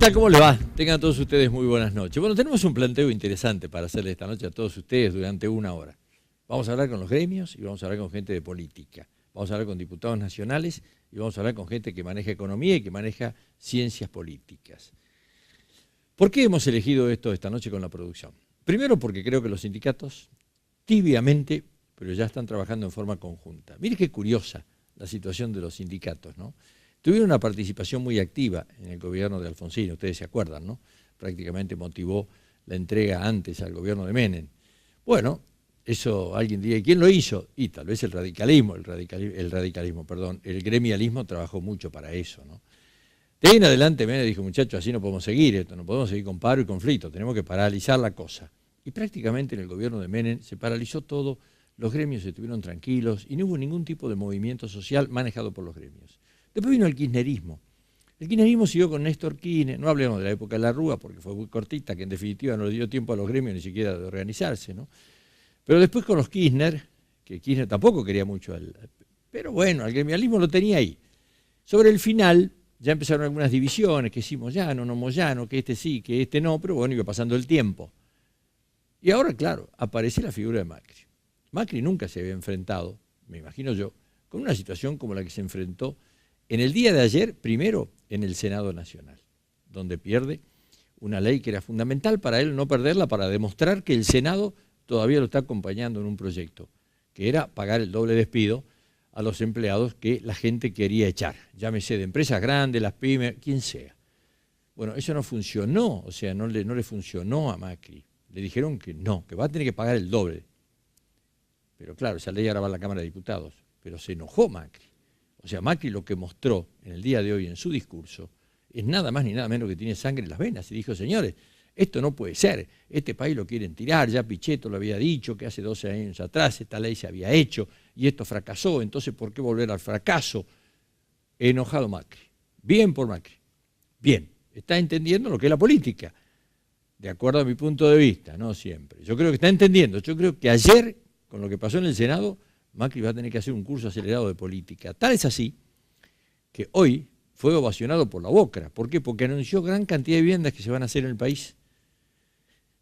tal? ¿Cómo les va? Tengan todos ustedes muy buenas noches. Bueno, tenemos un planteo interesante para hacerle esta noche a todos ustedes durante una hora. Vamos a hablar con los gremios y vamos a hablar con gente de política. Vamos a hablar con diputados nacionales y vamos a hablar con gente que maneja economía y que maneja ciencias políticas. ¿Por qué hemos elegido esto esta noche con la producción? Primero porque creo que los sindicatos, tibiamente, pero ya están trabajando en forma conjunta. Mire qué curiosa la situación de los sindicatos, ¿no? Tuvieron una participación muy activa en el gobierno de Alfonsín, ustedes se acuerdan, ¿no? Prácticamente motivó la entrega antes al gobierno de Menem. Bueno, eso alguien diría, ¿y quién lo hizo? Y tal vez el gremialismo trabajó mucho para eso, ¿no? De ahí en adelante Menem dijo, muchachos, así no podemos seguir esto, no podemos seguir con paro y conflicto, tenemos que paralizar la cosa. Y prácticamente en el gobierno de Menem se paralizó todo, los gremios estuvieron tranquilos y no hubo ningún tipo de movimiento social manejado por los gremios. Después vino el kirchnerismo. El kirchnerismo siguió con Néstor Kirchner, no hablemos de la época de la Rúa porque fue muy cortita, que en definitiva no le dio tiempo a los gremios ni siquiera de organizarse, ¿no? Pero después con los Kirchner, que Kirchner tampoco quería mucho, pero bueno, el gremialismo lo tenía ahí. Sobre el final ya empezaron algunas divisiones, que sí Moyano, no Moyano, que este sí, que este no, pero bueno, iba pasando el tiempo. Y ahora, claro, aparece la figura de Macri. Macri nunca se había enfrentado, me imagino yo, con una situación como la que se enfrentó en el día de ayer, primero en el Senado Nacional, donde pierde una ley que era fundamental para él no perderla, para demostrar que el Senado todavía lo está acompañando en un proyecto, que era pagar el doble despido a los empleados que la gente quería echar, llámese de empresas grandes, las pymes, quien sea. Bueno, eso no funcionó, o sea, no le funcionó a Macri. Le dijeron que no, que va a tener que pagar el doble. Pero claro, esa ley ahora va a la Cámara de Diputados, pero se enojó Macri. O sea, Macri lo que mostró en el día de hoy en su discurso es nada más ni nada menos que tiene sangre en las venas. Y dijo, señores, esto no puede ser, este país lo quieren tirar, ya Pichetto lo había dicho, que hace 12 años atrás esta ley se había hecho y esto fracasó, entonces ¿por qué volver al fracaso? Enojado Macri. Bien por Macri. Bien, está entendiendo lo que es la política, de acuerdo a mi punto de vista, no siempre. Yo creo que está entendiendo, yo creo que ayer, con lo que pasó en el Senado, Macri va a tener que hacer un curso acelerado de política. Tal es así que hoy fue ovacionado por la Boca. ¿Por qué? Porque anunció gran cantidad de viviendas que se van a hacer en el país.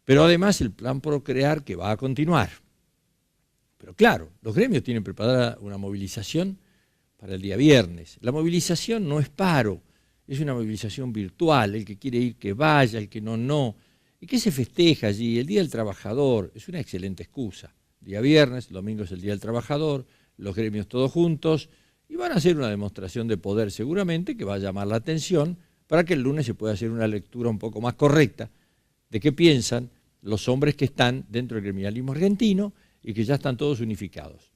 Pero además el plan Procrear que va a continuar. Pero claro, los gremios tienen preparada una movilización para el día viernes. La movilización no es paro, es una movilización virtual. El que quiere ir que vaya, el que no, no. ¿Y qué se festeja allí? El Día del Trabajador es una excelente excusa. Día viernes, el domingo es el Día del Trabajador, los gremios todos juntos, y van a hacer una demostración de poder seguramente que va a llamar la atención para que el lunes se pueda hacer una lectura un poco más correcta de qué piensan los hombres que están dentro del gremialismo argentino y que ya están todos unificados.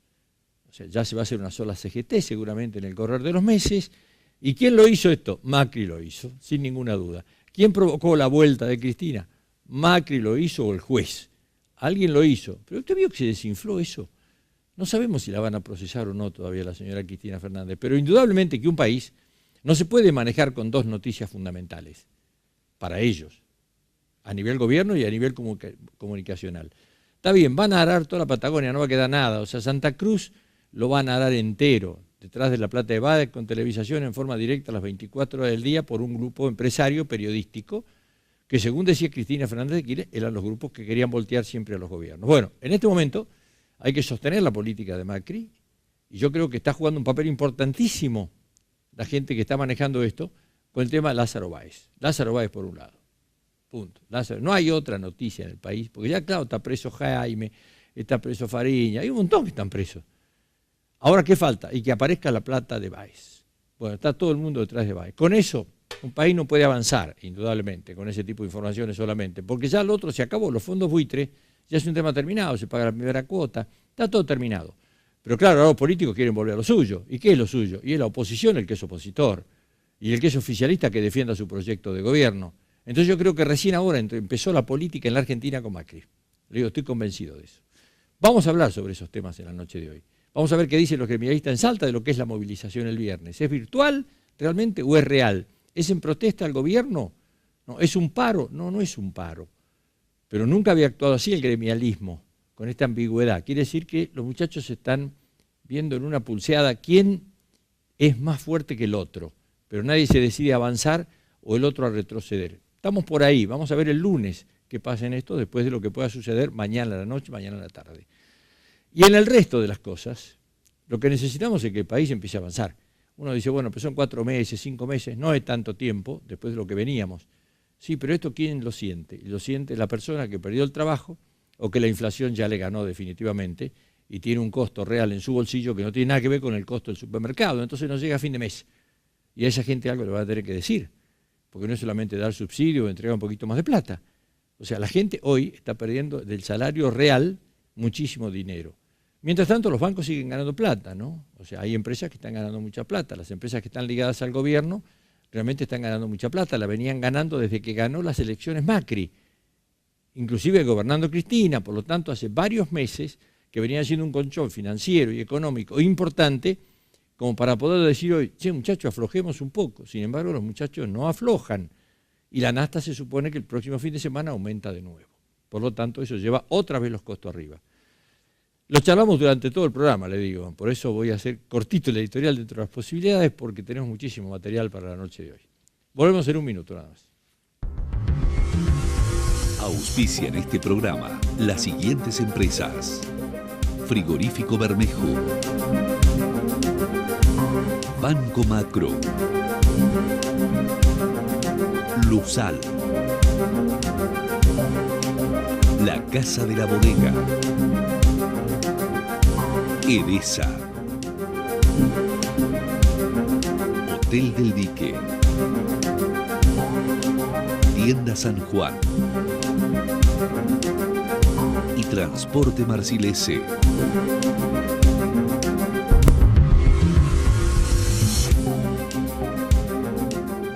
O sea, ya se va a hacer una sola CGT seguramente en el correr de los meses. ¿Y quién lo hizo esto? Macri lo hizo, sin ninguna duda. ¿Quién provocó la vuelta de Cristina? Macri lo hizo o el juez. Alguien lo hizo, pero usted vio que se desinfló eso. No sabemos si la van a procesar o no todavía la señora Cristina Fernández, pero indudablemente que un país no se puede manejar con dos noticias fundamentales para ellos, a nivel gobierno y a nivel comunicacional. Está bien, van a arar toda la Patagonia, no va a quedar nada, o sea, Santa Cruz lo van a arar entero, detrás de la Plata de Bade, con televisación en forma directa a las 24 horas del día por un grupo empresario periodístico, que según decía Cristina Fernández de Kirchner, eran los grupos que querían voltear siempre a los gobiernos. Bueno, en este momento hay que sostener la política de Macri, y yo creo que está jugando un papel importantísimo la gente que está manejando esto con el tema de Lázaro Báez. Lázaro Báez por un lado, punto. Lázaro, no hay otra noticia en el país, porque ya claro, está preso Jaime, está preso Fariña, hay un montón que están presos. Ahora, ¿qué falta? Y que aparezca la plata de Báez. Bueno, está todo el mundo detrás de Báez. Con eso, un país no puede avanzar, indudablemente, con ese tipo de informaciones solamente, porque ya lo otro se acabó, los fondos buitres, ya es un tema terminado, se paga la primera cuota, está todo terminado. Pero claro, ahora los políticos quieren volver a lo suyo. ¿Y qué es lo suyo? Y es la oposición el que es opositor, y el que es oficialista que defienda su proyecto de gobierno. Entonces yo creo que recién ahora empezó la política en la Argentina con Macri. Le digo, estoy convencido de eso. Vamos a hablar sobre esos temas en la noche de hoy. Vamos a ver qué dicen los gremialistas en Salta de lo que es la movilización el viernes. ¿Es virtual realmente o es real? ¿Es en protesta al gobierno? No, ¿es un paro? No, no es un paro. Pero nunca había actuado así el gremialismo, con esta ambigüedad. Quiere decir que los muchachos están viendo en una pulseada quién es más fuerte que el otro, pero nadie se decide a avanzar o el otro a retroceder. Estamos por ahí, vamos a ver el lunes qué pasa en esto después de lo que pueda suceder mañana a la noche, mañana a la tarde. Y en el resto de las cosas, lo que necesitamos es que el país empiece a avanzar. Uno dice, bueno, pues son 4 meses, 5 meses, no es tanto tiempo después de lo que veníamos. Sí, pero esto ¿quién lo siente? Lo siente la persona que perdió el trabajo o que la inflación ya le ganó definitivamente y tiene un costo real en su bolsillo que no tiene nada que ver con el costo del supermercado. Entonces no llega a fin de mes. Y a esa gente algo le va a tener que decir, porque no es solamente dar subsidio o entregar un poquito más de plata. O sea, la gente hoy está perdiendo del salario real muchísimo dinero. Mientras tanto, los bancos siguen ganando plata, ¿no? O sea, hay empresas que están ganando mucha plata. Las empresas que están ligadas al gobierno realmente están ganando mucha plata. La venían ganando desde que ganó las elecciones Macri. Inclusive gobernando Cristina. Por lo tanto, hace varios meses que venían haciendo un colchón financiero y económico importante como para poder decir hoy, che, muchachos, aflojemos un poco. Sin embargo, los muchachos no aflojan. Y la nafta se supone que el próximo fin de semana aumenta de nuevo. Por lo tanto, eso lleva otra vez los costos arriba. Lo charlamos durante todo el programa, le digo. Por eso voy a hacer cortito el editorial dentro de las posibilidades, porque tenemos muchísimo material para la noche de hoy. Volvemos en un minuto nada más. Auspician este programa las siguientes empresas: Frigorífico Bermejo, Banco Macro, Luzal, La Casa de la Bodega, Edesa, Hotel del Dique, Tienda San Juan y Transporte Marcilese.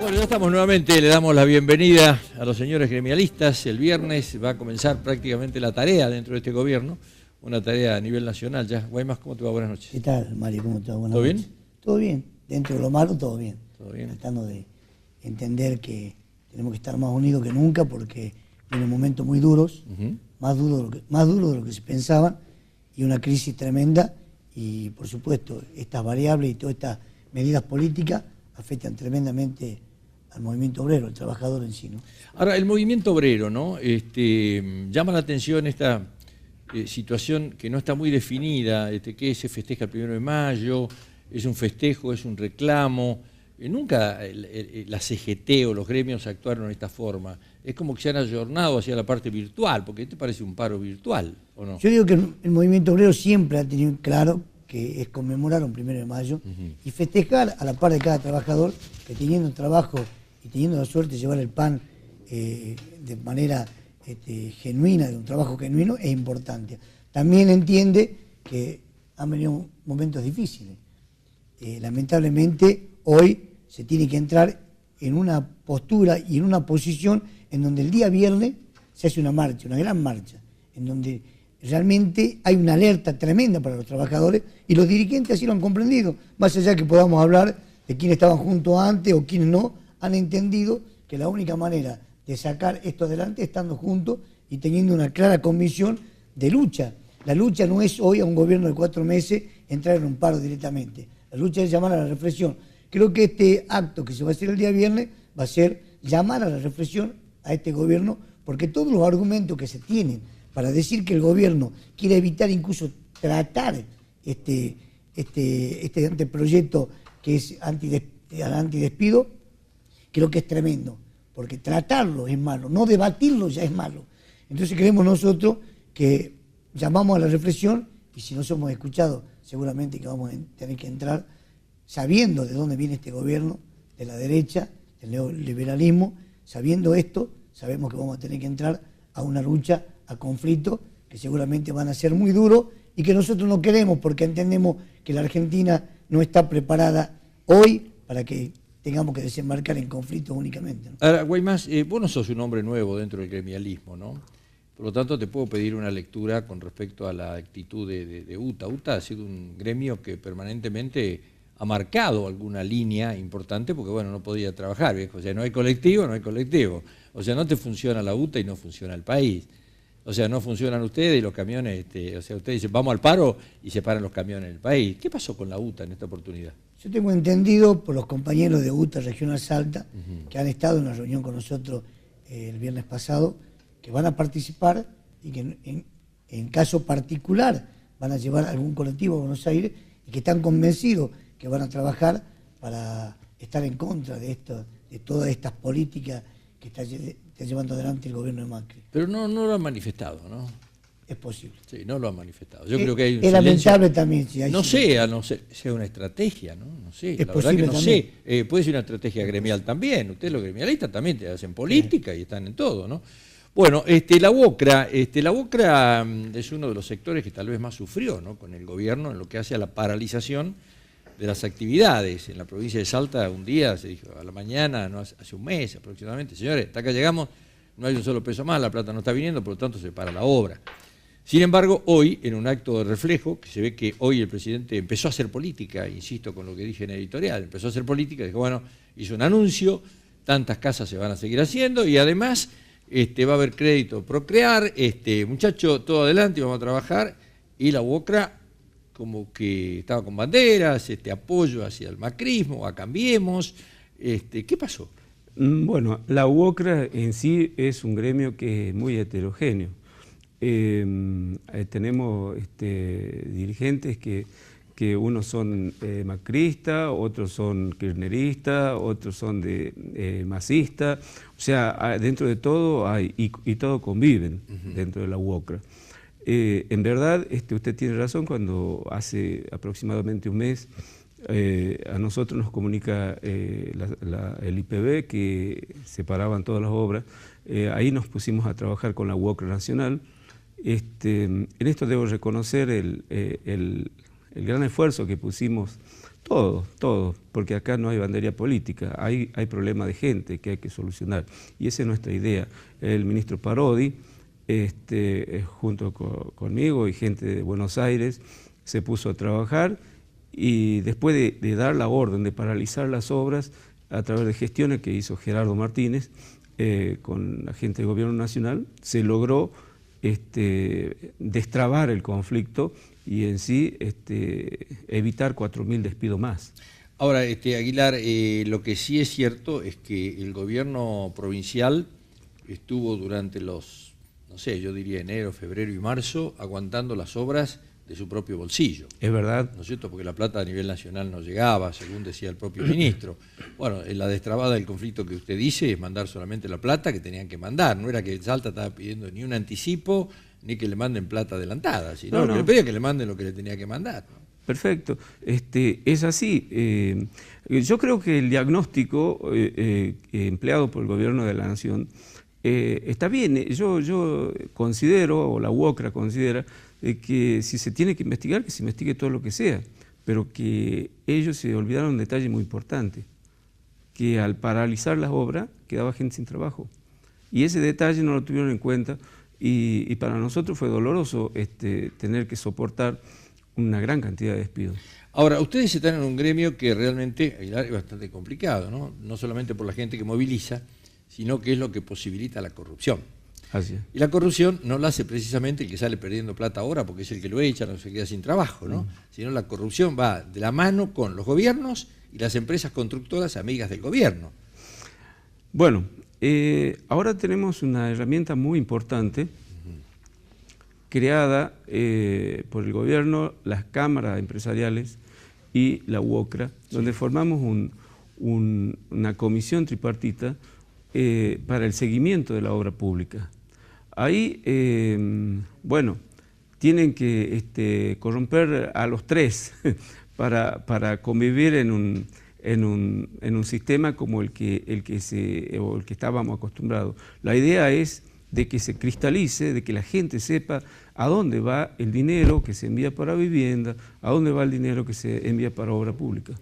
Bueno, ya estamos nuevamente, le damos la bienvenida a los señores gremialistas. El viernes va a comenzar prácticamente la tarea dentro de este gobierno, una tarea a nivel nacional ya. Guaymas, ¿cómo te va? Buenas noches. ¿Qué tal, Mario? ¿Cómo te va? Buenas ¿Todo noches. bien? Todo bien. Dentro de lo malo, todo bien. ¿Todo bien? Tratando de entender que tenemos que estar más unidos que nunca porque vienen momentos muy duros, más duros de lo que se pensaban, y una crisis tremenda. Y, por supuesto, estas variables y todas estas medidas políticas afectan tremendamente al movimiento obrero, al trabajador en sí, ¿no? Ahora, el movimiento obrero, ¿no? Llama la atención esta situación que no está muy definida, que se festeja el 1 de mayo, es un festejo, es un reclamo. Nunca la CGT o los gremios actuaron de esta forma. Es como que se han ayornado hacia la parte virtual, porque ¿te parece un paro virtual o no? Yo digo que el movimiento obrero siempre ha tenido claro que es conmemorar un 1 de mayo y festejar a la par de cada trabajador que teniendo trabajo y teniendo la suerte de llevar el pan de manera genuina, de un trabajo genuino, es importante. También entiende que han venido momentos difíciles. Lamentablemente, hoy se tiene que entrar en una postura y en una posición en donde el día viernes se hace una marcha, una gran marcha, en donde realmente hay una alerta tremenda para los trabajadores y los dirigentes así lo han comprendido. Más allá que podamos hablar de quiénes estaban juntos antes o quiénes no, han entendido que la única manera de sacar esto adelante es estando juntos y teniendo una clara convicción de lucha. La lucha no es hoy a un gobierno de 4 meses entrar en un paro directamente. La lucha es llamar a la reflexión. Creo que este acto que se va a hacer el día viernes va a ser llamar a la reflexión a este gobierno, porque todos los argumentos que se tienen para decir que el gobierno quiere evitar incluso tratar este anteproyecto que es antidespido, creo que es tremendo, porque tratarlo es malo, no debatirlo ya es malo. Entonces creemos nosotros que llamamos a la reflexión y si no somos escuchados seguramente que vamos a tener que entrar sabiendo de dónde viene este gobierno, de la derecha, del neoliberalismo. Sabiendo esto, sabemos que vamos a tener que entrar a una lucha, a conflictos que seguramente van a ser muy duros y que nosotros no queremos porque entendemos que la Argentina no está preparada hoy para que tengamos que desembarcar en conflictos únicamente, ¿no? Ahora, Guaymas, vos no sos un hombre nuevo dentro del gremialismo, ¿no? Por lo tanto, te puedo pedir una lectura con respecto a la actitud de UTA. UTA ha sido un gremio que permanentemente ha marcado alguna línea importante porque, bueno, no podía trabajar, viejo. O sea, no hay colectivo, no hay colectivo. O sea, no te funciona la UTA y no funciona el país. O sea, no funcionan ustedes y los camiones, o sea, ustedes dicen vamos al paro y se paran los camiones en el país. ¿Qué pasó con la UTA en esta oportunidad? Yo tengo entendido por los compañeros de UTA Regional Salta, que han estado en una reunión con nosotros el viernes pasado, que van a participar y que en caso particular van a llevar algún colectivo a Buenos Aires y que están convencidos que van a trabajar para estar en contra de todas estas políticas que está llevando adelante el gobierno de Macri. Pero no lo han manifestado, ¿no? Es posible. Sí, no lo han manifestado. Yo creo que hay un es lamentable también. Si hay no sé, no sé, sea una estrategia, ¿no? No sé, es la posible verdad que no también. sé. Puede ser una estrategia gremial también. Ustedes los gremialistas también te hacen política y están en todo, ¿no? Bueno, la UOCRA es uno de los sectores que tal vez más sufrió, ¿no? Con el gobierno en lo que hace a la paralización de las actividades. En la provincia de Salta un día se dijo a la mañana, no hace un mes aproximadamente, señores, hasta acá llegamos, no hay un solo peso más, la plata no está viniendo, por lo tanto se para la obra. Sin embargo, hoy, en un acto de reflejo, que se ve que hoy el presidente empezó a hacer política, insisto con lo que dije en el editorial, empezó a hacer política, dijo, bueno, hizo un anuncio, tantas casas se van a seguir haciendo y además va a haber crédito Procrear, muchacho, todo adelante, vamos a trabajar, y la UOCRA como que estaba con banderas, apoyo hacia el macrismo, a Cambiemos, ¿qué pasó? Bueno, la UOCRA en sí es un gremio que es muy heterogéneo. Tenemos dirigentes que unos son macristas, otros son kirchneristas, otros son masistas, o sea, dentro de todo hay, y todos conviven dentro de la UOCRA. En verdad, usted tiene razón cuando hace aproximadamente un mes a nosotros nos comunica el IPB que separaban todas las obras. Ahí nos pusimos a trabajar con la UOCRA Nacional. En esto debo reconocer el gran esfuerzo que pusimos todos, porque acá no hay bandera política, hay problema de gente que hay que solucionar. Y esa es nuestra idea. El ministro Parodi, junto conmigo y gente de Buenos Aires, se puso a trabajar y después de dar la orden de paralizar las obras a través de gestiones que hizo Gerardo Martínez con la gente del Gobierno Nacional, se logró destrabar el conflicto y en sí evitar 4.000 despidos más. Ahora, Aguilar, lo que sí es cierto es que el gobierno provincial estuvo durante los, no sé, yo diría enero, febrero y marzo, aguantando las obras de su propio bolsillo. Es verdad. ¿No es cierto? Porque la plata a nivel nacional no llegaba, según decía el propio ministro. Bueno, la destrabada del conflicto que usted dice es mandar solamente la plata que tenían que mandar. No era que Salta estaba pidiendo ni un anticipo, ni que le manden plata adelantada, sino que le pedía que le manden lo que le tenía que mandar, ¿no? Perfecto. Es así. Yo creo que el diagnóstico empleado por el Gobierno de la Nación está bien. Yo considero, o la UOCRA considera, que si se tiene que investigar, que se investigue todo lo que sea, pero que ellos se olvidaron un detalle muy importante, que al paralizar las obras quedaba gente sin trabajo. Y ese detalle no lo tuvieron en cuenta y para nosotros fue doloroso tener que soportar una gran cantidad de despidos. Ahora, ustedes están en un gremio que realmente Aguilar, es bastante complicado, ¿no? No solamente por la gente que moviliza, sino que es lo que posibilita la corrupción. Así es. Y la corrupción no la hace precisamente el que sale perdiendo plata ahora porque es el que lo echa, no se queda sin trabajo, ¿no? Sino la corrupción va de la mano con los gobiernos y las empresas constructoras amigas del gobierno. Bueno, ahora tenemos una herramienta muy importante creada por el gobierno, las cámaras empresariales y la UOCRA, donde formamos una comisión tripartita para el seguimiento de la obra pública. Ahí, bueno, tienen que corromper a los tres para convivir en un sistema como el que estábamos acostumbrados. La idea es de que se cristalice, de que la gente sepa a dónde va el dinero que se envía para vivienda, a dónde va el dinero que se envía para obra pública.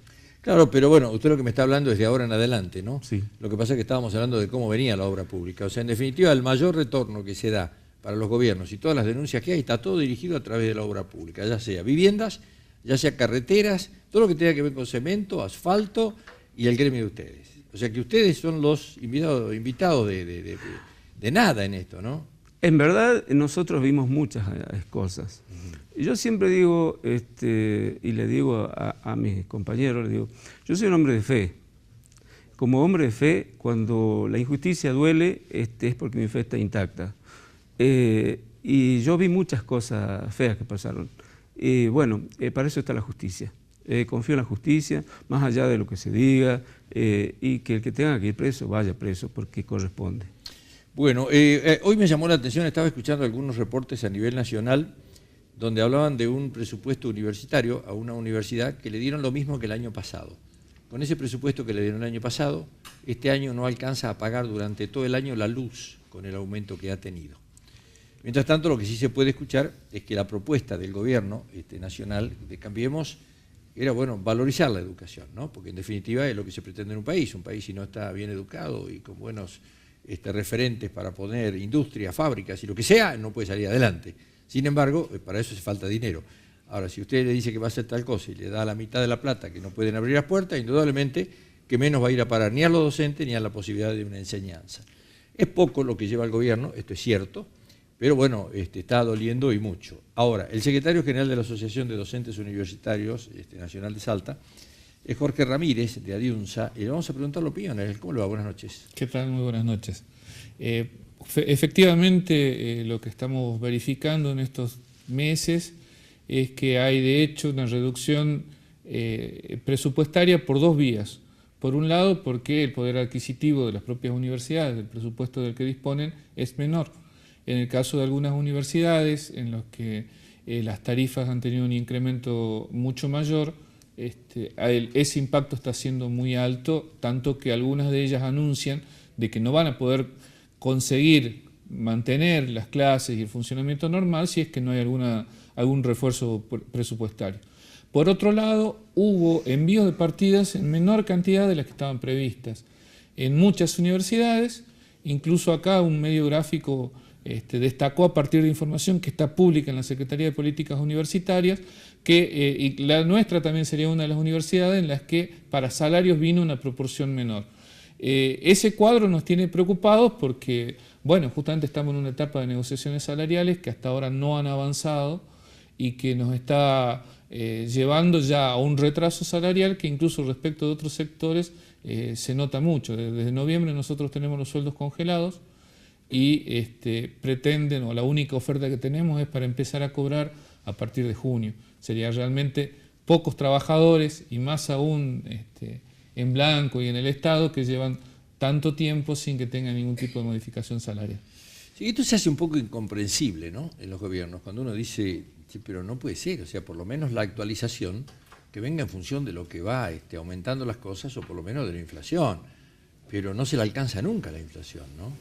Claro, pero bueno, usted lo que me está hablando es de ahora en adelante, ¿no? Sí. Lo que pasa es que estábamos hablando de cómo venía la obra pública. O sea, en definitiva, el mayor retorno que se da para los gobiernos y todas las denuncias que hay, está todo dirigido a través de la obra pública, ya sea viviendas, ya sea carreteras, todo lo que tenga que ver con cemento, asfalto y el gremio de ustedes. O sea, que ustedes son los invitados de nada en esto, ¿no? En verdad, nosotros vimos muchas cosas. Yo siempre digo, y le digo a mis compañeros, le digo, yo soy un hombre de fe. Como hombre de fe, cuando la injusticia duele, es porque mi fe está intacta. Y yo vi muchas cosas feas que pasaron. Y bueno, para eso está la justicia. Confío en la justicia, más allá de lo que se diga, y que el que tenga que ir preso, vaya preso, porque corresponde. Bueno, hoy me llamó la atención, estaba escuchando algunos reportes a nivel nacional donde hablaban de un presupuesto universitario a una universidad que le dieron lo mismo que el año pasado. Con ese presupuesto que le dieron el año pasado, este año no alcanza a pagar durante todo el año la luz con el aumento que ha tenido. Mientras tanto, lo que sí se puede escuchar es que la propuesta del gobierno nacional de Cambiemos era, bueno, valorizar la educación, ¿no? Porque en definitiva es lo que se pretende en un país si no está bien educado y con buenos referentes para poner industria, fábricas y lo que sea, no puede salir adelante. Sin embargo, para eso hace falta dinero. Ahora, si usted le dice que va a hacer tal cosa y le da la mitad de la plata, que no pueden abrir las puertas, indudablemente que menos va a ir a parar ni a los docentes ni a la posibilidad de una enseñanza. Es poco lo que lleva el gobierno, esto es cierto, pero bueno, está doliendo y mucho. Ahora, el secretario general de la Asociación de Docentes Universitarios Nacional de Salta es Jorge Ramírez, de Adiunza, y le vamos a preguntar la opinión. ¿Cómo le va? Buenas noches. ¿Qué tal? Muy buenas noches. Efectivamente, lo que estamos verificando en estos meses es que hay de hecho una reducción presupuestaria por dos vías. Por un lado, porque el poder adquisitivo de las propias universidades, el presupuesto del que disponen, es menor. En el caso de algunas universidades en los que las tarifas han tenido un incremento mucho mayor, ese impacto está siendo muy alto, tanto que algunas de ellas anuncian de que no van a poder conseguir mantener las clases y el funcionamiento normal si es que no hay algún refuerzo presupuestario. Por otro lado, hubo envíos de partidas en menor cantidad de las que estaban previstas. En muchas universidades, incluso acá un medio gráfico destacó a partir de información que está pública en la Secretaría de Políticas Universitarias, y la nuestra también sería una de las universidades en las que para salarios vino una proporción menor. Ese cuadro nos tiene preocupados porque, bueno, justamente estamos en una etapa de negociaciones salariales que hasta ahora no han avanzado y que nos está llevando ya a un retraso salarial que incluso respecto de otros sectores se nota mucho. Desde noviembre nosotros tenemos los sueldos congelados y pretenden, o la única oferta que tenemos es para empezar a cobrar a partir de junio. Sería realmente pocos trabajadores y más aún en blanco y en el Estado que llevan tanto tiempo sin que tengan ningún tipo de modificación salarial. Sí, esto se hace un poco incomprensible, ¿no?, en los gobiernos, cuando uno dice, sí, pero no puede ser, o sea, por lo menos la actualización que venga en función de lo que va aumentando las cosas o por lo menos de la inflación, pero no se le alcanza nunca la inflación, ¿no?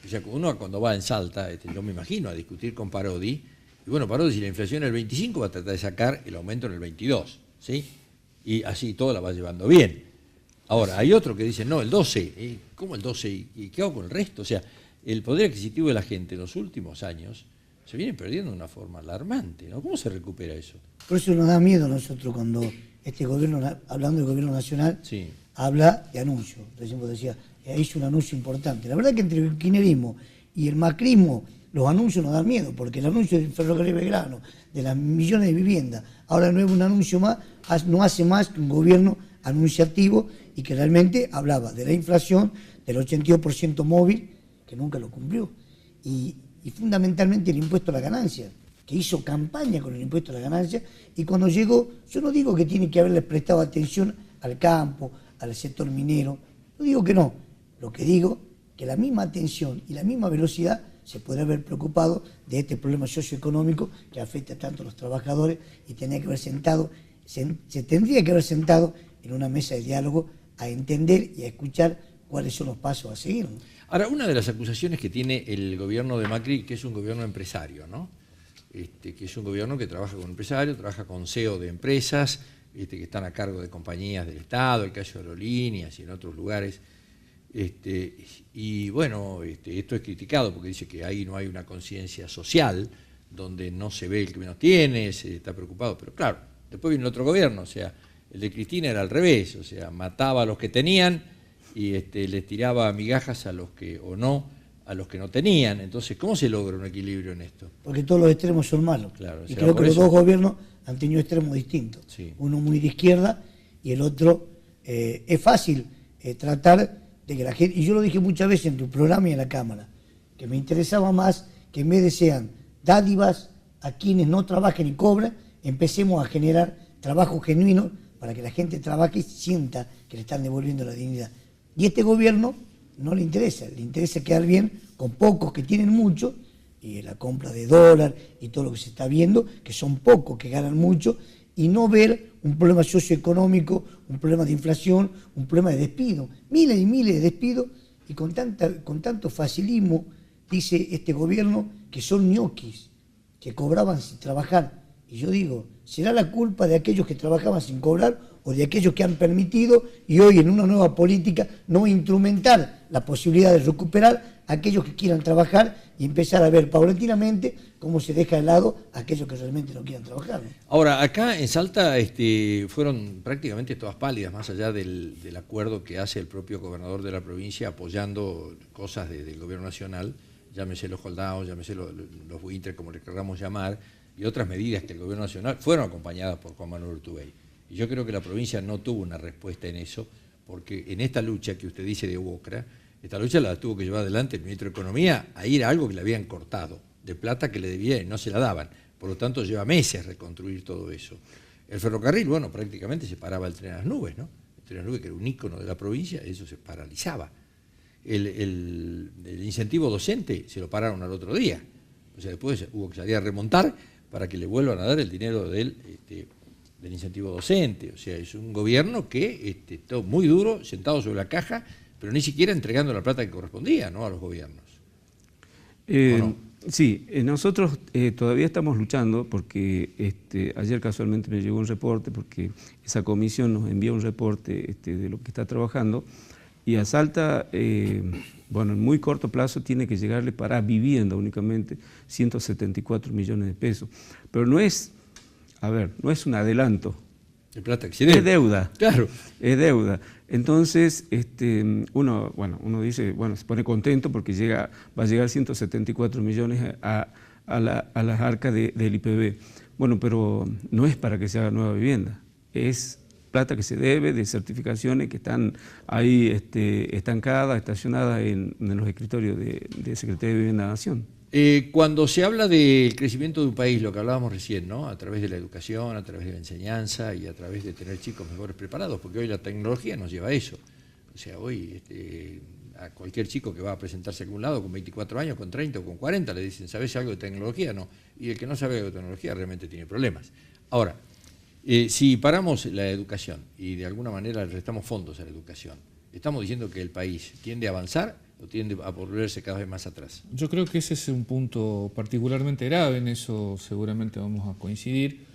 O sea, uno cuando va en Salta, yo me imagino, a discutir con Parodi, y bueno, Parodi, si la inflación es el 25, va a tratar de sacar el aumento en el 22, ¿sí? Y así todo la va llevando bien. Ahora, hay otro que dice, no, el 12, ¿cómo el 12? ¿Y qué hago con el resto? O sea, el poder adquisitivo de la gente en los últimos años se viene perdiendo de una forma alarmante, ¿no? ¿Cómo se recupera eso? Por eso nos da miedo a nosotros cuando este gobierno, hablando del gobierno nacional, sí, habla de anuncio. Recién vos decías, hizo un anuncio importante. La verdad que entre el kirchnerismo y el macrismo, los anuncios nos dan miedo, porque el anuncio del ferrocarril Belgrano, de las millones de viviendas, ahora no es un anuncio más, no hace más que un gobierno anunciativo y que realmente hablaba de la inflación, del 82% móvil, que nunca lo cumplió, y fundamentalmente el impuesto a la ganancia, que hizo campaña con el impuesto a la ganancia, y cuando llegó, yo no digo que tiene que haberle prestado atención al campo, al sector minero, no digo que no, lo que digo que la misma atención y la misma velocidad se podría haber preocupado de este problema socioeconómico que afecta tanto a los trabajadores y tenía que haber sentado, se tendría que haber sentado en una mesa de diálogo a entender y a escuchar cuáles son los pasos a seguir, ¿no? Ahora, una de las acusaciones que tiene el gobierno de Macri, que es un gobierno empresario, ¿no? Que es un gobierno que trabaja con empresarios, trabaja con CEO de empresas, que están a cargo de compañías del Estado, el caso de aerolíneas y en otros lugares. Y bueno, esto es criticado porque dice que ahí no hay una conciencia social, donde no se ve el que menos tiene, se está preocupado. Pero claro, después viene el otro gobierno, o sea, el de Cristina era al revés, o sea, mataba a los que tenían y les tiraba migajas a los que, o no, a los que no tenían. Entonces, ¿cómo se logra un equilibrio en esto? Porque todos los extremos son malos. Claro, y creo que los dos gobiernos han tenido extremos distintos. Sí. Uno muy de izquierda y el otro es fácil tratar de que la gente, y yo lo dije muchas veces en tu programa y en la Cámara, que me interesaba más que en vez de sean dádivas a quienes no trabajen y cobran, empecemos a generar trabajo genuino para que la gente trabaje y sienta que le están devolviendo la dignidad. Y este gobierno no le interesa quedar bien con pocos que tienen mucho, y la compra de dólar y todo lo que se está viendo, que son pocos que ganan mucho, y no ver un problema socioeconómico, un problema de inflación, un problema de despido, miles y miles de despidos, y con tanto facilismo dice este gobierno que son ñoquis, que cobraban sin trabajar. Y yo digo, ¿será la culpa de aquellos que trabajaban sin cobrar o de aquellos que han permitido y hoy en una nueva política no instrumentar la posibilidad de recuperar a aquellos que quieran trabajar y empezar a ver paulatinamente cómo se deja de lado a aquellos que realmente no quieran trabajar, ¿no? Ahora, acá en Salta fueron prácticamente todas pálidas, más allá del acuerdo que hace el propio gobernador de la provincia apoyando cosas del gobierno nacional, llámese los holdouts, llámese los buitres, como le queramos llamar, y otras medidas que el gobierno nacional fueron acompañadas por Juan Manuel Urtubey. Y yo creo que la provincia no tuvo una respuesta en eso, porque en esta lucha que usted dice de UOCRA, esta lucha la tuvo que llevar adelante el ministro de Economía a ir a algo que le habían cortado, de plata que le debía y no se la daban. Por lo tanto, lleva meses reconstruir todo eso. El ferrocarril, bueno, prácticamente se paraba el tren a las nubes, ¿no? El tren a las nubes, que era un ícono de la provincia, eso se paralizaba. El incentivo docente se lo pararon al otro día. O sea, después hubo que salir a remontar para que le vuelvan a dar el dinero del incentivo docente. O sea, es un gobierno que está muy duro, sentado sobre la caja, pero ni siquiera entregando la plata que correspondía, ¿no?, a los gobiernos. ¿No? Sí, nosotros todavía estamos luchando porque ayer casualmente me llegó un reporte, porque esa comisión nos envía un reporte de lo que está trabajando, y a Salta, bueno, en muy corto plazo tiene que llegarle para vivienda únicamente 174 millones de pesos. Pero no es, no es un adelanto. De plata que se debe. Es deuda. Claro. Es deuda. Entonces, uno dice, bueno, se pone contento porque va a llegar 174 millones a las arcas del IPB. Bueno, pero no es para que se haga nueva vivienda, es plata que se debe de certificaciones que están ahí estancadas, estacionadas en los escritorios de Secretaría de Vivienda de la Nación. Cuando se habla del crecimiento de un país, lo que hablábamos recién, ¿no?, a través de la educación, a través de la enseñanza y a través de tener chicos mejores preparados, porque hoy la tecnología nos lleva a eso. O sea, hoy a cualquier chico que va a presentarse a algún lado con 24 años, con 30 o con 40, le dicen, ¿sabes algo de tecnología? No. Y el que no sabe algo de tecnología realmente tiene problemas. Ahora, si paramos la educación y de alguna manera le restamos fondos a la educación, ¿estamos diciendo que el país tiende a avanzar o tiende a volverse cada vez más atrás? Yo creo que ese es un punto particularmente grave, en eso seguramente vamos a coincidir,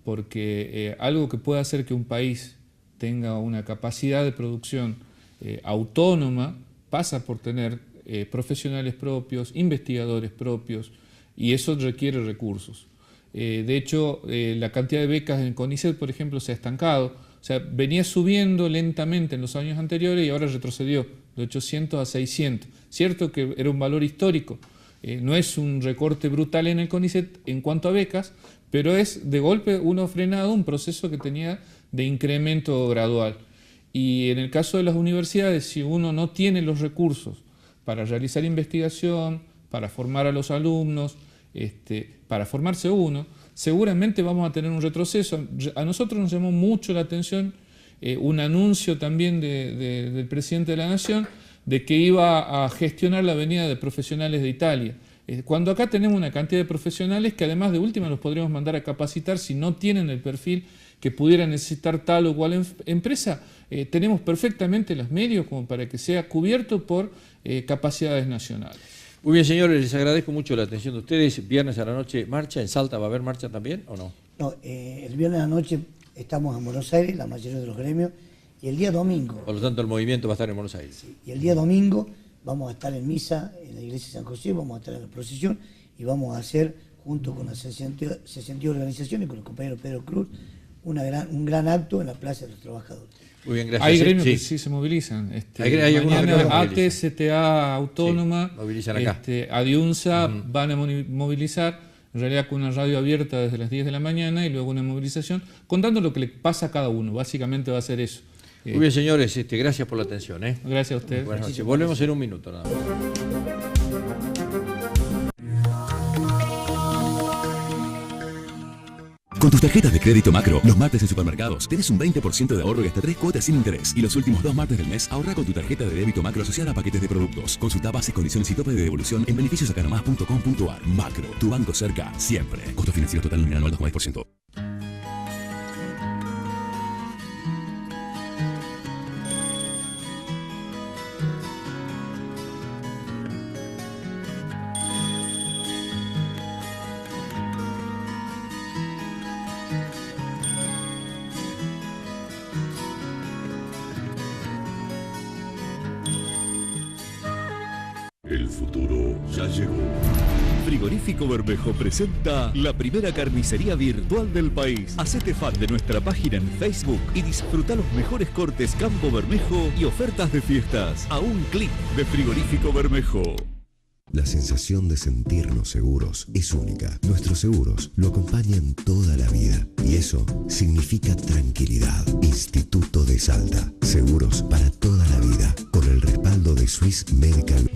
porque algo que puede hacer que un país tenga una capacidad de producción autónoma pasa por tener profesionales propios, investigadores propios, y eso requiere recursos. De hecho, la cantidad de becas en CONICET, por ejemplo, se ha estancado. O sea, venía subiendo lentamente en los años anteriores y ahora retrocedió de 800 a 600. Cierto que era un valor histórico, no es un recorte brutal en el CONICET en cuanto a becas, pero es de golpe uno frenado un proceso que tenía de incremento gradual. Y en el caso de las universidades, si uno no tiene los recursos para realizar investigación, para formar a los alumnos, para formarse uno, seguramente vamos a tener un retroceso. A nosotros nos llamó mucho la atención un anuncio también del presidente de la Nación de que iba a gestionar la venida de profesionales de Italia. Cuando acá tenemos una cantidad de profesionales que además de última los podríamos mandar a capacitar si no tienen el perfil que pudiera necesitar tal o cual empresa, tenemos perfectamente los medios como para que sea cubierto por capacidades nacionales. Muy bien, señores, les agradezco mucho la atención de ustedes. Viernes a la noche, marcha en Salta. ¿Va a haber marcha también o no? No, el viernes a la noche estamos en Buenos Aires, la mayoría de los gremios, y el día domingo... Por lo tanto, el movimiento va a estar en Buenos Aires. Sí, y el día domingo vamos a estar en misa en la iglesia de San José, vamos a estar en la procesión y vamos a hacer, junto con las 62 organizaciones, con el compañero Pedro Cruz, un gran acto en la Plaza de los Trabajadores. Muy bien, gracias. Hay gremios Sí. que sí se movilizan. Hay algunos Mañana gremios que se movilizan. AT, CTA Autónoma, Sí, movilizan acá. Adiunza van a movilizar, en realidad con una radio abierta desde las 10 de la mañana y luego una movilización, contando lo que le pasa a cada uno. Básicamente va a ser eso. Muy bien, señores, gracias por la atención. Gracias a ustedes. Buenas noches. Volvemos en un minuto nada más. Con tus tarjetas de crédito Macro, los martes en supermercados, tenés un 20% de ahorro y hasta 3 cuotas sin interés. Y los últimos 2 martes del mes, ahorra con tu tarjeta de débito Macro asociada a paquetes de productos. Consulta bases, condiciones y tope de devolución en beneficiosacanomas.com.ar. Macro, tu banco cerca, siempre. Costo financiero total nominal anual 2,10%. El futuro ya llegó. Frigorífico Bermejo presenta la primera carnicería virtual del país. Hacete fan de nuestra página en Facebook y disfruta los mejores cortes Campo Bermejo y ofertas de fiestas a un clic de Frigorífico Bermejo. La sensación de sentirnos seguros es única. Nuestros seguros lo acompañan toda la vida y eso significa tranquilidad. Instituto de Salta. Seguros para toda la vida con el respaldo de Swiss Medical.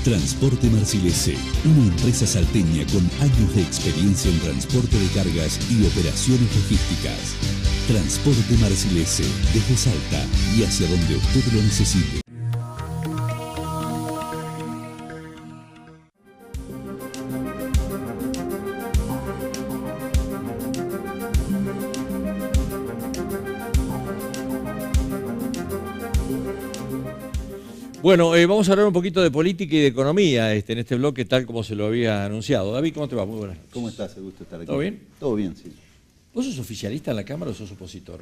Transporte Marcilese, una empresa salteña con años de experiencia en transporte de cargas y operaciones logísticas. Transporte Marcilese, desde Salta y hacia donde usted lo necesite. Bueno, vamos a hablar un poquito de política y de economía en este bloque, tal como se lo había anunciado. David, ¿cómo te va? Muy buenas noches. ¿Cómo estás? Me gusta estar aquí. ¿Todo bien? Todo bien, sí. ¿Vos sos oficialista en la Cámara o sos opositor?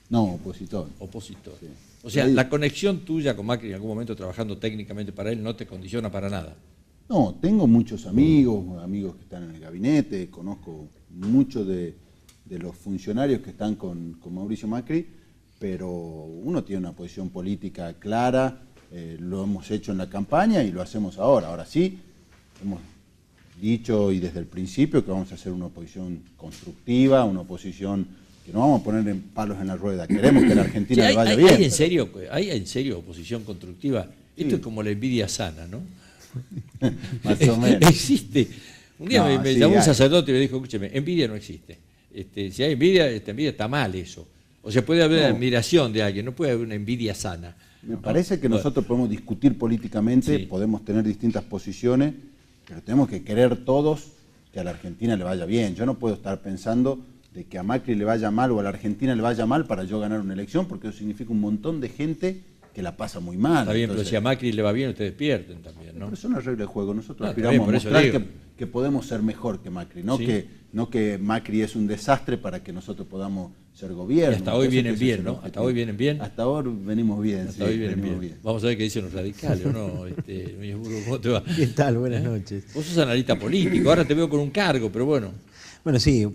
No, opositor. Opositor. Sí. O sea, Ahí- la conexión tuya con Macri en algún momento trabajando técnicamente para él no te condiciona para nada. No, tengo muchos amigos que están en el gabinete, conozco muchos de los funcionarios que están con Mauricio Macri, pero uno tiene una posición política clara, lo hemos hecho en la campaña y lo hacemos ahora. Ahora sí, hemos dicho y desde el principio que vamos a hacer una oposición constructiva, una oposición que no vamos a poner en palos en la rueda. Queremos que la Argentina le vaya bien. ¿Hay en serio oposición constructiva? Esto es como la envidia sana, ¿no? Más o menos. Existe. Un día No, me sí, llamó un hay. sacerdote y me dijo, escúcheme, envidia no existe. Si hay envidia, esta envidia está mal eso. O sea, puede haber No. admiración de alguien, no puede haber una envidia sana. Me parece que nosotros podemos discutir políticamente, Sí. podemos tener distintas posiciones, pero tenemos que querer todos que a la Argentina le vaya bien. Yo no puedo estar pensando de que a Macri le vaya mal o a la Argentina le vaya mal para yo ganar una elección, porque eso significa un montón de gente que la pasa muy mal. Está bien, pero Entonces, si a Macri le va bien, ustedes pierden también, ¿no? pero es una regla de juego. Nosotros No, está aspiramos bien, por a eso mostrar digo. que podemos ser mejor que Macri, no, Sí. no que Macri es un desastre para que nosotros podamos ser gobierno. Y hasta hoy Me parece vienen que ese bien, es el ¿no? objetivo. Hasta hoy vienen bien. Hasta ahora venimos bien, Hasta sí, hoy vienen venimos bien. Vamos a ver qué dicen los radicales, ¿o no? Núñez Burgo, ¿cómo te va? ¿Qué tal? Buenas noches. Vos sos analista político, ahora te veo con un cargo, pero bueno. Bueno, sí,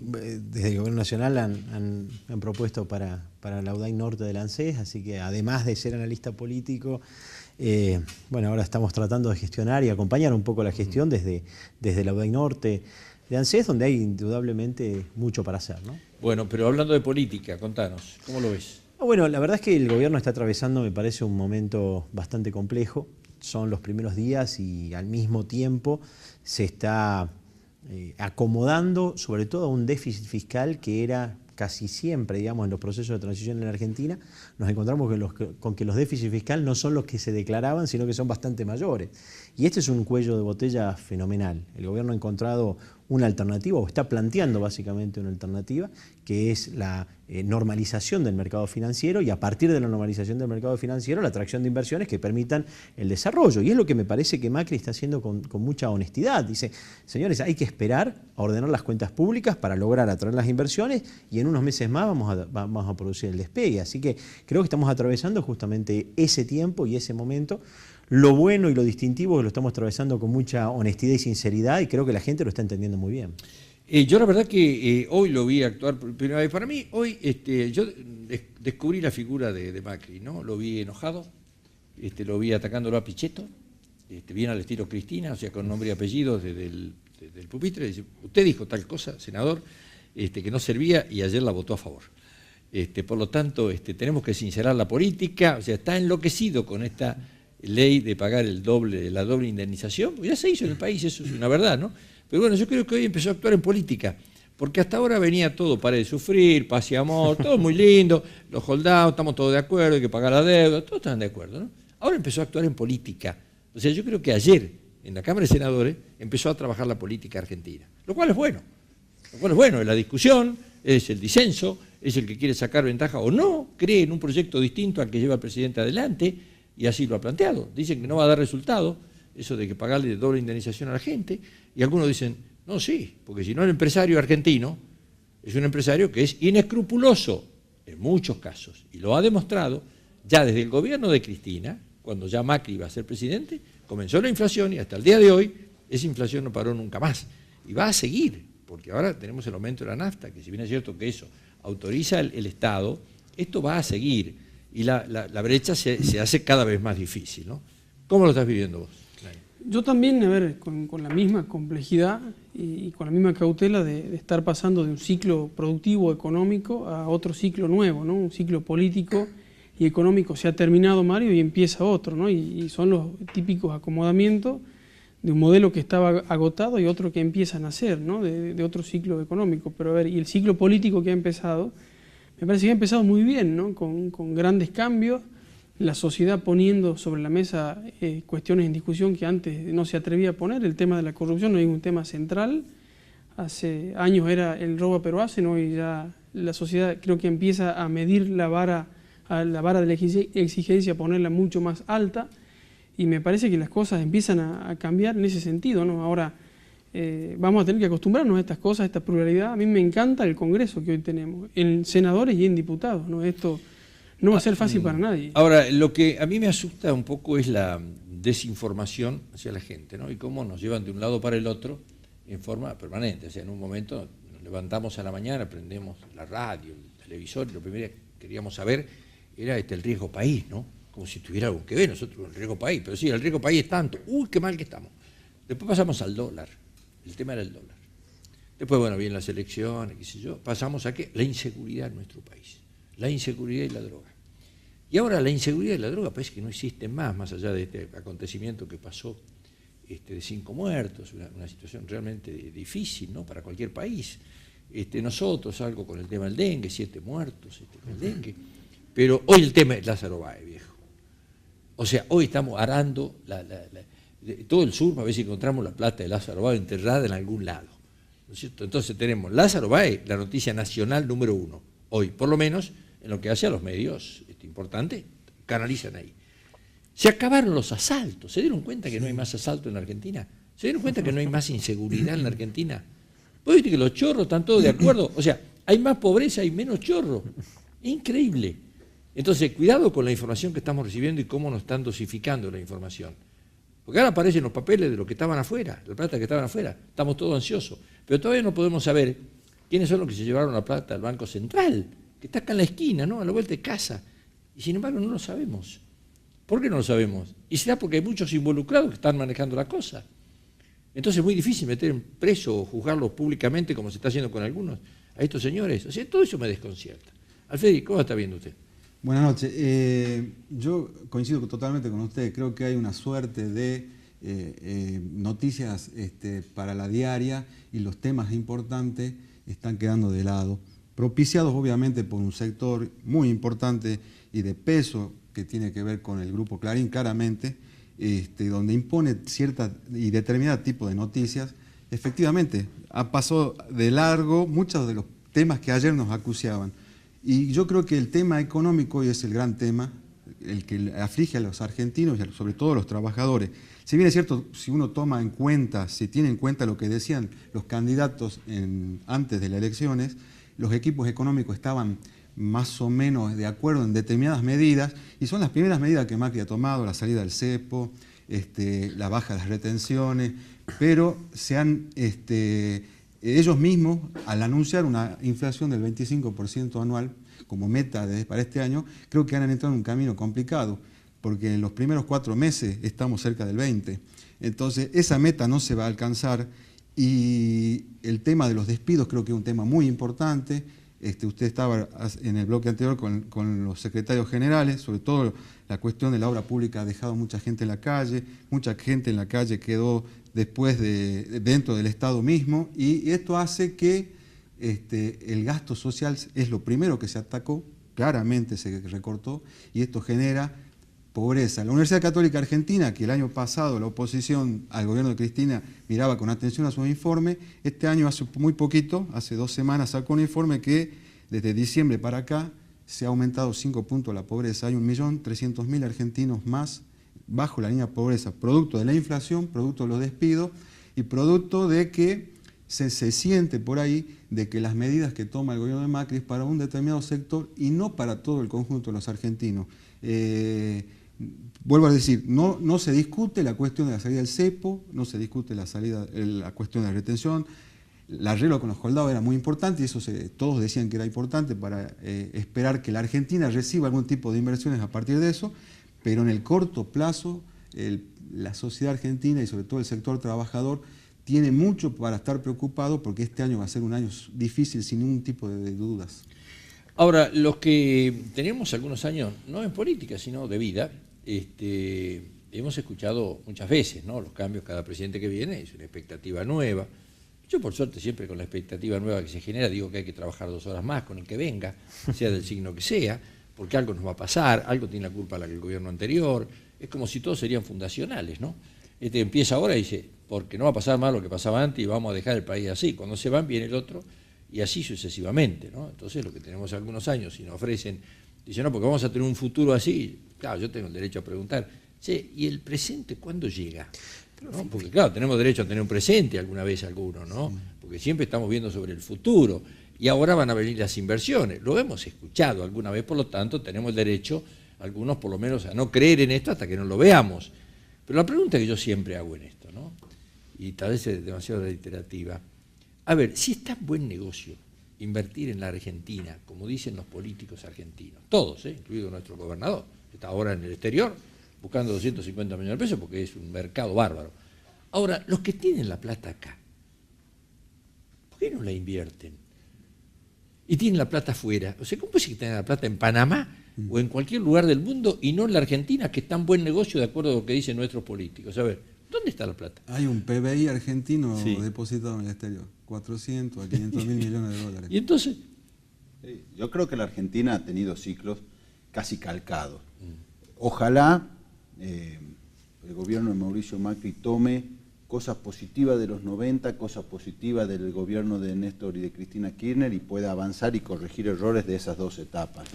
desde el Gobierno Nacional han propuesto para la UDAI Norte del ANSES, así que además de ser analista político, bueno, ahora estamos tratando de gestionar y acompañar un poco la gestión desde la UDAI Norte de ANSES, donde hay indudablemente mucho para hacer, ¿no? Bueno, pero hablando de política, contanos, ¿cómo lo ves? Bueno, la verdad es que el gobierno está atravesando, me parece, un momento bastante complejo. Son los primeros días y al mismo tiempo se está acomodando sobre todo a un déficit fiscal que era casi siempre, digamos, en los procesos de transición en la Argentina, nos encontramos con que los déficits fiscales no son los que se declaraban, sino que son bastante mayores. Y este es un cuello de botella fenomenal. El gobierno ha encontrado una alternativa, o está planteando básicamente una alternativa, que es la normalización del mercado financiero, y a partir de la normalización del mercado financiero la atracción de inversiones que permitan el desarrollo. Y es lo que me parece que Macri está haciendo con mucha honestidad. Dice, señores, hay que esperar a ordenar las cuentas públicas para lograr atraer las inversiones, y en unos meses más vamos a producir el despegue. Así que creo que estamos atravesando justamente ese tiempo y ese momento. Lo bueno y lo distintivo es que lo estamos atravesando con mucha honestidad y sinceridad, y creo que la gente lo está entendiendo muy bien. Yo la verdad que hoy lo vi actuar por primera vez. Para mí, hoy yo descubrí la figura de Macri, ¿no? Lo vi enojado, lo vi atacándolo a Pichetto, bien al estilo Cristina, o sea, con nombre y apellido desde el pupitre. Dice, usted dijo tal cosa, senador, que no servía, y ayer la votó a favor. Por lo tanto, tenemos que sincerar la política, o sea, está enloquecido con esta ley de pagar la doble indemnización. Ya se hizo en el país, eso es una verdad, ¿no? Pero bueno, yo creo que hoy empezó a actuar en política, porque hasta ahora venía todo para de sufrir, paz y amor, todo muy lindo, los holdados, estamos todos de acuerdo, hay que pagar la deuda, todos están de acuerdo, ¿no? Ahora empezó a actuar en política. O sea, yo creo que ayer, en la Cámara de Senadores, empezó a trabajar la política argentina, lo cual es bueno. Lo cual es bueno, es la discusión, es el disenso, es el que quiere sacar ventaja o no, cree en un proyecto distinto al que lleva el presidente adelante, y así lo ha planteado. Dicen que no va a dar resultado, eso de que pagarle doble indemnización a la gente, y algunos dicen, no, sí, porque si no el empresario argentino es un empresario que es inescrupuloso en muchos casos, y lo ha demostrado ya desde el gobierno de Cristina, cuando ya Macri iba a ser presidente, comenzó la inflación y hasta el día de hoy esa inflación no paró nunca más, y va a seguir, porque ahora tenemos el aumento de la nafta, que si bien es cierto que eso autoriza el Estado, esto va a seguir, y la brecha se hace cada vez más difícil, ¿no? ¿Cómo lo estás viviendo vos? Yo también, a ver, con la misma complejidad y con la misma cautela de estar pasando de un ciclo productivo económico a otro ciclo nuevo, ¿no? Un ciclo político y económico se ha terminado, Mario, y empieza otro, ¿no? Y son los típicos acomodamientos de un modelo que estaba agotado y otro que empieza a nacer, ¿no? De otro ciclo económico. Pero a ver, y el ciclo político que ha empezado, me parece que ha empezado muy bien, ¿no? Con grandes cambios, la sociedad poniendo sobre la mesa cuestiones en discusión que antes no se atrevía a poner. El tema de la corrupción no es un tema central. Hace años era el robo pero hacen, hoy ya la sociedad creo que empieza a medir la vara de la exigencia, a ponerla mucho más alta, y me parece que las cosas empiezan a cambiar en ese sentido, ¿no? Ahora vamos a tener que acostumbrarnos a estas cosas, a esta pluralidad. A mí me encanta el Congreso que hoy tenemos, en senadores y en diputados, ¿no? Esto no va a ser fácil para nadie. Ahora, lo que a mí me asusta un poco es la desinformación hacia la gente, ¿no? Y cómo nos llevan de un lado para el otro en forma permanente. O sea, en un momento nos levantamos a la mañana, prendemos la radio, el televisor, y lo primero que queríamos saber era el riesgo país, ¿no? Como si tuviera algo que ver nosotros con el riesgo país. Pero sí, el riesgo país es tanto. ¡Uy, qué mal que estamos! Después pasamos al dólar. El tema era el dólar. Después, bueno, vienen las elecciones, qué sé yo. Pasamos a ¿qué? La inseguridad en nuestro país. La inseguridad y la droga. Y ahora la inseguridad y la droga parece que no existen más allá de este acontecimiento que pasó de 5 muertos, una situación realmente difícil, ¿no? Para cualquier país. Nosotros, algo con el tema del dengue, 7 muertos con el dengue. Pero hoy el tema es Lázaro Báez, viejo. O sea, hoy estamos arando todo el sur para ver si encontramos la plata de Lázaro Báez enterrada en algún lado, ¿no es cierto? Entonces tenemos Lázaro Báez, la noticia nacional número 1, hoy, por lo menos en lo que hace a los medios importantes, canalizan ahí. Se acabaron los asaltos, ¿se dieron cuenta que no hay más asalto en la Argentina? ¿Se dieron cuenta que no hay más inseguridad en la Argentina? ¿Vos viste que los chorros están todos de acuerdo? O sea, hay más pobreza y menos chorros. Es increíble. Entonces, cuidado con la información que estamos recibiendo y cómo nos están dosificando la información. Porque ahora aparecen los papeles de los que estaban afuera, la plata que estaban afuera. Estamos todos ansiosos. Pero todavía no podemos saber quiénes son los que se llevaron la plata al Banco Central, que está acá en la esquina, ¿no? A la vuelta de casa. Y sin embargo no lo sabemos. ¿Por qué no lo sabemos? Y será porque hay muchos involucrados que están manejando la cosa. Entonces es muy difícil meter en preso o juzgarlos públicamente como se está haciendo con algunos a estos señores. O sea, todo eso me desconcierta. Alfredi, ¿cómo está viendo usted? Buenas noches. Yo coincido totalmente con usted. Creo que hay una suerte de noticias para la diaria y los temas importantes están quedando de lado, propiciados obviamente por un sector muy importante y de peso que tiene que ver con el Grupo Clarín, claramente, donde impone cierta y determinada tipo de noticias, efectivamente, ha pasado de largo muchos de los temas que ayer nos acuciaban. Y yo creo que el tema económico hoy es el gran tema, el que aflige a los argentinos y sobre todo a los trabajadores. Si bien es cierto, si uno toma en cuenta, si tiene en cuenta lo que decían los candidatos antes de las elecciones, los equipos económicos estaban más o menos de acuerdo en determinadas medidas, y son las primeras medidas que Macri ha tomado, la salida del cepo, la baja de las retenciones, pero se han, ellos mismos, al anunciar una inflación del 25% anual como meta para este año, creo que han entrado en un camino complicado, porque en los primeros 4 meses estamos cerca del 20%. Entonces, esa meta no se va a alcanzar, y el tema de los despidos creo que es un tema muy importante. Usted estaba en el bloque anterior con los secretarios generales, sobre todo la cuestión de la obra pública ha dejado mucha gente en la calle, mucha gente en la calle quedó después dentro del Estado mismo, y esto hace que el gasto social es lo primero que se atacó, claramente se recortó, y esto genera pobreza. La Universidad Católica Argentina, que el año pasado la oposición al gobierno de Cristina miraba con atención a su informe, este año hace muy poquito, hace 2 semanas, sacó un informe que desde diciembre para acá se ha aumentado 5 puntos la pobreza. Hay 1.300.000 argentinos más bajo la línea de pobreza, producto de la inflación, producto de los despidos y producto de que se siente por ahí de que las medidas que toma el gobierno de Macri es para un determinado sector y no para todo el conjunto de los argentinos. Vuelvo a decir, no se discute la cuestión de la salida del cepo, no se discute la cuestión de la retención. El arreglo con los coldados era muy importante y eso todos decían que era importante para esperar que la Argentina reciba algún tipo de inversiones a partir de eso, pero en el corto plazo la sociedad argentina y sobre todo el sector trabajador tiene mucho para estar preocupado, porque este año va a ser un año difícil sin ningún tipo de dudas. Ahora, los que tenemos algunos años, no en política, sino de vida, hemos escuchado muchas veces, ¿no? Los cambios, cada presidente que viene es una expectativa nueva. Yo, por suerte, siempre con la expectativa nueva que se genera, digo que hay que trabajar 2 horas más con el que venga, sea del signo que sea, porque algo nos va a pasar, algo tiene la culpa el gobierno anterior. Es como si todos serían fundacionales, ¿no? Empieza ahora y dice, porque no va a pasar más lo que pasaba antes y vamos a dejar el país así. Cuando se van, viene el otro, y así sucesivamente, ¿no? Entonces, lo que tenemos algunos años y nos ofrecen, dicen, no, porque vamos a tener un futuro así. Claro, yo tengo el derecho a preguntar, che, ¿y el presente cuándo llega? ¿No? Porque claro, tenemos derecho a tener un presente alguna vez alguno, ¿no? Porque siempre estamos viendo sobre el futuro, y ahora van a venir las inversiones. Lo hemos escuchado alguna vez, por lo tanto, tenemos el derecho, algunos por lo menos, a no creer en esto hasta que no lo veamos. Pero la pregunta que yo siempre hago en esto, ¿no? Y tal vez es demasiado reiterativa, a ver, si es tan buen negocio invertir en la Argentina, como dicen los políticos argentinos, todos, incluido nuestro gobernador, que está ahora en el exterior, buscando 250 millones de pesos porque es un mercado bárbaro. Ahora, los que tienen la plata acá, ¿por qué no la invierten? Y tienen la plata afuera. O sea, ¿cómo puede ser que tengan la plata en Panamá o en cualquier lugar del mundo y no en la Argentina, que es tan buen negocio de acuerdo a lo que dicen nuestros políticos? A ver, ¿dónde está la plata? Hay un PBI argentino depositado en el exterior, 400 a 500 mil millones de dólares. ¿Y entonces? Sí, yo creo que la Argentina ha tenido ciclos casi calcados. Ojalá el gobierno de Mauricio Macri tome cosas positivas de los 90, cosas positivas del gobierno de Néstor y de Cristina Kirchner y pueda avanzar y corregir errores de esas 2 etapas.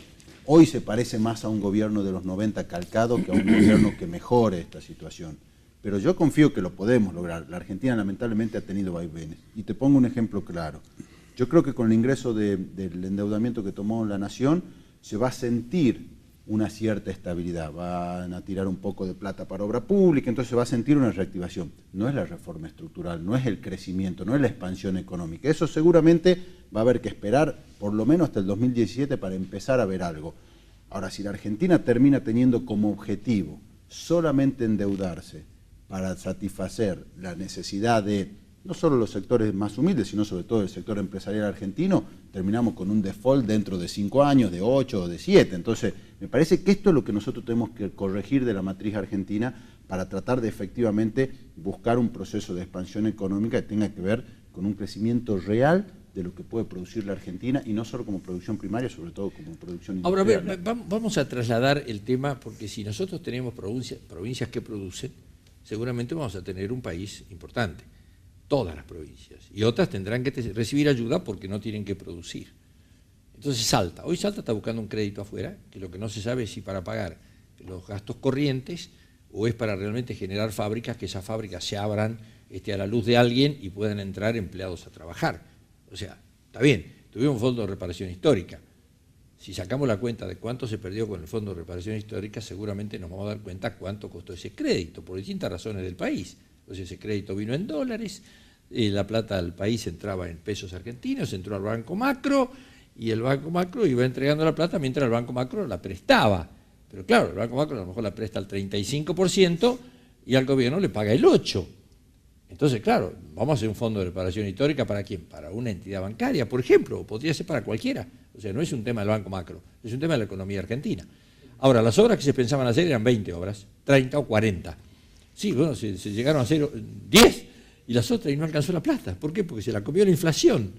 Hoy se parece más a un gobierno de los 90 calcado que a un gobierno que mejore esta situación. Pero yo confío que lo podemos lograr. La Argentina lamentablemente ha tenido vaivenes. Y te pongo un ejemplo claro. Yo creo que con el ingreso del endeudamiento que tomó la Nación se va a sentir una cierta estabilidad. Van a tirar un poco de plata para obra pública, entonces se va a sentir una reactivación. No es la reforma estructural, no es el crecimiento, no es la expansión económica. Eso seguramente va a haber que esperar por lo menos hasta el 2017 para empezar a ver algo. Ahora, si la Argentina termina teniendo como objetivo solamente endeudarse para satisfacer la necesidad de no solo los sectores más humildes, sino sobre todo el sector empresarial argentino, terminamos con un default dentro de 5 años, de 8 o de 7. Entonces, me parece que esto es lo que nosotros tenemos que corregir de la matriz argentina para tratar de efectivamente buscar un proceso de expansión económica que tenga que ver con un crecimiento real de lo que puede producir la Argentina, y no solo como producción primaria, sobre todo como producción industrial. Ahora, a ver, vamos a trasladar el tema, porque si nosotros tenemos provincias que producen, seguramente vamos a tener un país importante. todas las provincias, y otras tendrán que recibir ayuda porque no tienen que producir. Entonces Salta, hoy Salta está buscando un crédito afuera, que lo que no se sabe es si para pagar los gastos corrientes o es para realmente generar fábricas, que esas fábricas se abran a la luz de alguien y puedan entrar empleados a trabajar. O sea, está bien, tuvimos un fondo de reparación histórica. Si sacamos la cuenta de cuánto se perdió con el fondo de reparación histórica, seguramente nos vamos a dar cuenta cuánto costó ese crédito, por distintas razones del país. Entonces ese crédito vino en dólares, la plata del país entraba en pesos argentinos, entró al Banco Macro, y el Banco Macro iba entregando la plata mientras el Banco Macro la prestaba. Pero claro, el Banco Macro a lo mejor la presta al 35% y al gobierno le paga el 8%. Entonces, claro, vamos a hacer un fondo de reparación histórica ¿para quién? Para una entidad bancaria, por ejemplo, o podría ser para cualquiera. O sea, no es un tema del Banco Macro, es un tema de la economía argentina. Ahora, las obras que se pensaban hacer eran 20 obras, 30 o 40. Sí, bueno, se llegaron a hacer 10 y las otras y no alcanzó la plata. ¿Por qué? Porque se la comió la inflación.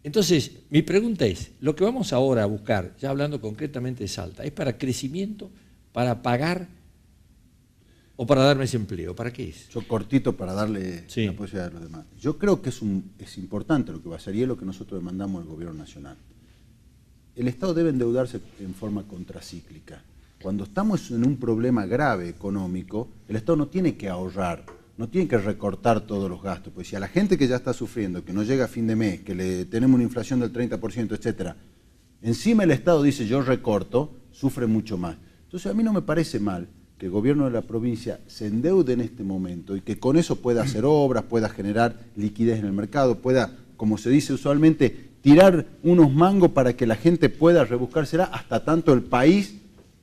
Entonces, mi pregunta es, lo que vamos ahora a buscar, ya hablando concretamente de Salta, ¿es para crecimiento, para pagar o para darme ese empleo? ¿Para qué es? Yo cortito para darle la posibilidad a los demás. Yo creo que es importante lo que va a hacer y es lo que nosotros demandamos al gobierno nacional. El Estado debe endeudarse en forma contracíclica. Cuando estamos en un problema grave económico, el Estado no tiene que ahorrar, no tiene que recortar todos los gastos, porque si a la gente que ya está sufriendo, que no llega a fin de mes, que le tenemos una inflación del 30%, etcétera, encima el Estado dice yo recorto, sufre mucho más. Entonces a mí no me parece mal que el gobierno de la provincia se endeude en este momento y que con eso pueda hacer obras, pueda generar liquidez en el mercado, pueda, como se dice usualmente, tirar unos mangos para que la gente pueda rebuscársela hasta tanto el país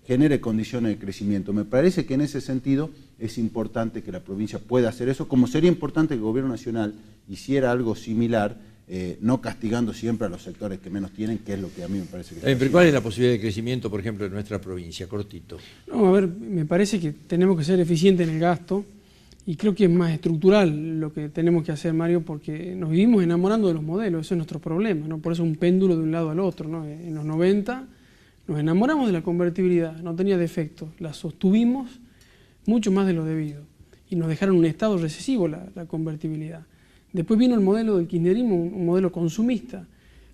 genere condiciones de crecimiento. Me parece que en ese sentido es importante que la provincia pueda hacer eso, como sería importante que el gobierno nacional hiciera algo similar, no castigando siempre a los sectores que menos tienen, que es lo que a mí me parece que pero ¿cuál es la posibilidad de crecimiento, por ejemplo, en nuestra provincia? Cortito. No, a ver, me parece que tenemos que ser eficientes en el gasto y creo que es más estructural lo que tenemos que hacer, Mario, porque nos vivimos enamorando de los modelos, eso es nuestro problema, ¿no? Por eso un péndulo de un lado al otro, ¿no? En los 90 nos enamoramos de la convertibilidad, no tenía defectos, la sostuvimos mucho más de lo debido y nos dejaron un estado recesivo la convertibilidad. Después vino el modelo del kirchnerismo, un modelo consumista.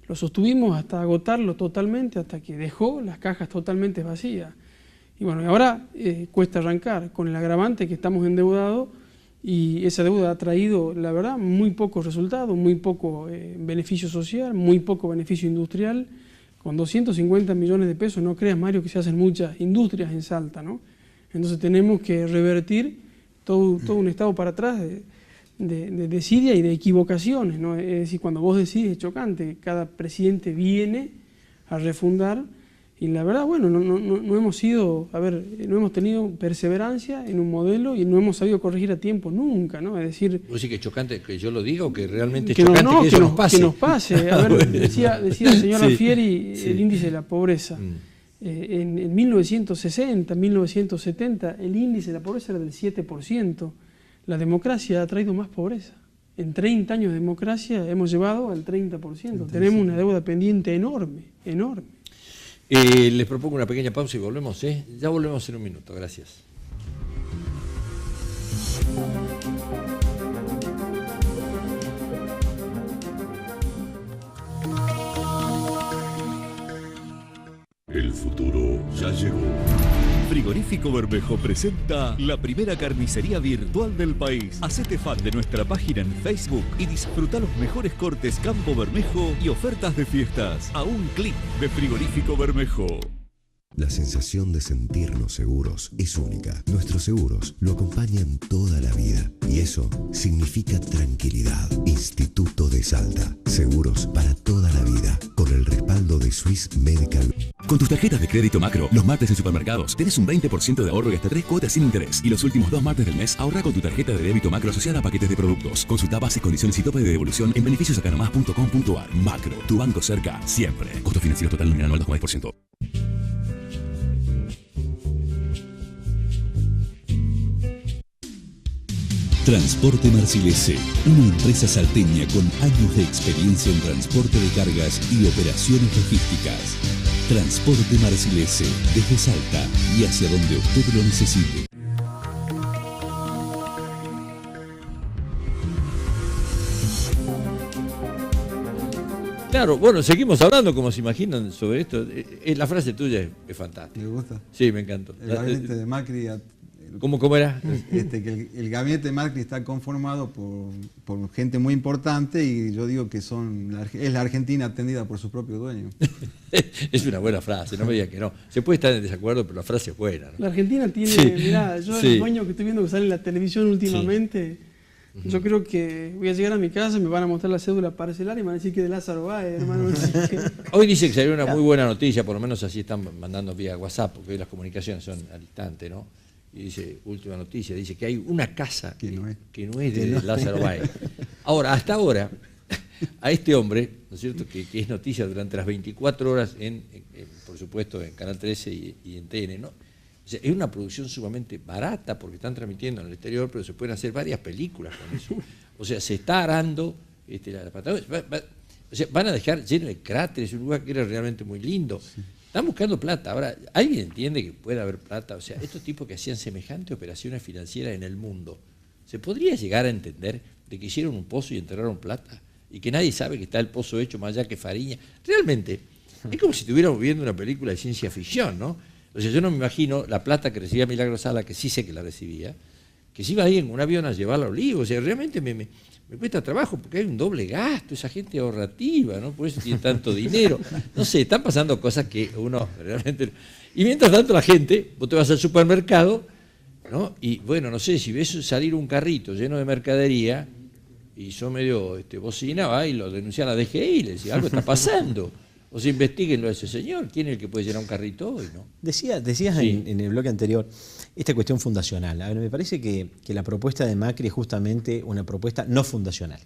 Lo sostuvimos hasta agotarlo totalmente, hasta que dejó las cajas totalmente vacías. Y bueno, ahora cuesta arrancar con el agravante que estamos endeudados y esa deuda ha traído, la verdad, muy pocos resultados, muy poco beneficio social, muy poco beneficio industrial. Con 250 millones de pesos, no creas, Mario, que se hacen muchas industrias en Salta, ¿no? Entonces tenemos que revertir todo un estado para atrás de desidia y de equivocaciones, ¿no? Es decir, cuando vos decís es chocante, cada presidente viene a refundar y la verdad, bueno, no hemos sido, no hemos tenido perseverancia en un modelo y no hemos sabido corregir a tiempo nunca, ¿no? Es decir... ¿Vos decís que es chocante que yo lo diga o que realmente es chocante que eso nos pase? Que nos pase. A ver, decía el señor Alfieri el índice de la pobreza. En 1960, 1970, el índice de la pobreza era del 7%. La democracia ha traído más pobreza. En 30 años de democracia hemos llevado al 30%. Tenemos una deuda pendiente enorme, enorme. Les propongo una pequeña pausa y volvemos, Ya volvemos en un minuto, gracias. El futuro ya llegó. Frigorífico Bermejo presenta la primera carnicería virtual del país. Hacete fan de nuestra página en Facebook y disfruta los mejores cortes Campo Bermejo y ofertas de fiestas a un clic de Frigorífico Bermejo. La sensación de sentirnos seguros es única. Nuestros seguros lo acompañan toda la vida y eso significa tranquilidad. Instituto de Salta. Seguros para toda la vida. Con el respaldo de Swiss Medical. Con tus tarjetas de crédito Macro, los martes en supermercados, tenés un 20% de ahorro y hasta 3 cuotas sin interés. Y los últimos 2 martes del mes, ahorra con tu tarjeta de débito Macro asociada a paquetes de productos. Consulta bases, condiciones y tope de devolución en beneficiosacanomas.com.ar. Macro, tu banco cerca, siempre. Costo financiero total nominal anual 2,10%. Transporte Marcilese, una empresa salteña con años de experiencia en transporte de cargas y operaciones logísticas. Transporte Marcilese, desde Salta y hacia donde usted lo necesite. Claro, bueno, seguimos hablando, como se imaginan, sobre esto. La frase tuya es fantástica. ¿Me gusta? Sí, me encantó. El gabinete de Macri... ¿Cómo era? Que el gabinete de Macri está conformado por gente muy importante y yo digo que es la Argentina atendida por su propio dueño. Es una buena frase, no me digan que no. Se puede estar en desacuerdo, pero la frase es buena, ¿no? La Argentina tiene, Sí. mirá, yo el dueño que estoy viendo que sale en la televisión últimamente, yo creo que voy a llegar a mi casa, me van a mostrar la cédula parcelar y me van a decir que de Lázaro Báez, hermano. Hoy dice que salió una muy buena noticia, por lo menos así están mandando vía WhatsApp, porque hoy las comunicaciones son al instante, ¿no? Y dice, última noticia, dice que hay una casa que no es de Lázaro Báez. Ahora, hasta ahora, a este hombre, ¿no es cierto?, que es noticia durante las 24 horas, por supuesto, en Canal 13 y en TN, ¿no? O sea, es una producción sumamente barata porque están transmitiendo en el exterior, pero se pueden hacer varias películas con eso. O sea, se está arando la Patagonia. O sea, van a dejar lleno de cráteres, un lugar que era realmente muy lindo. Sí. Están buscando plata. Ahora, ¿alguien entiende que puede haber plata? O sea, estos tipos que hacían semejantes operaciones financieras en el mundo, ¿se podría llegar a entender de que hicieron un pozo y enterraron plata? Y que nadie sabe que está el pozo hecho más allá que Fariña. Realmente, es como si estuviéramos viendo una película de ciencia ficción, ¿no? O sea, yo no me imagino la plata que recibía Milagro Sala, que sí sé que la recibía, que se iba ahí en un avión a llevarla a Olivos. O sea, realmente me cuesta trabajo porque hay un doble gasto, esa gente ahorrativa, ¿no? Por eso tiene tanto dinero. No sé, están pasando cosas que uno realmente... Y mientras tanto la gente, vos te vas al supermercado, ¿no? Y bueno, no sé, si ves salir un carrito lleno de mercadería y sos medio bocina, va y lo denuncia a la DGI y le decís, algo está pasando. O sea, investiguenlo a ese señor, ¿quién es el que puede llenar un carrito hoy, no? Decías Sí. en el bloque anterior esta cuestión fundacional. A ver, me parece que la propuesta de Macri es justamente una propuesta no fundacional.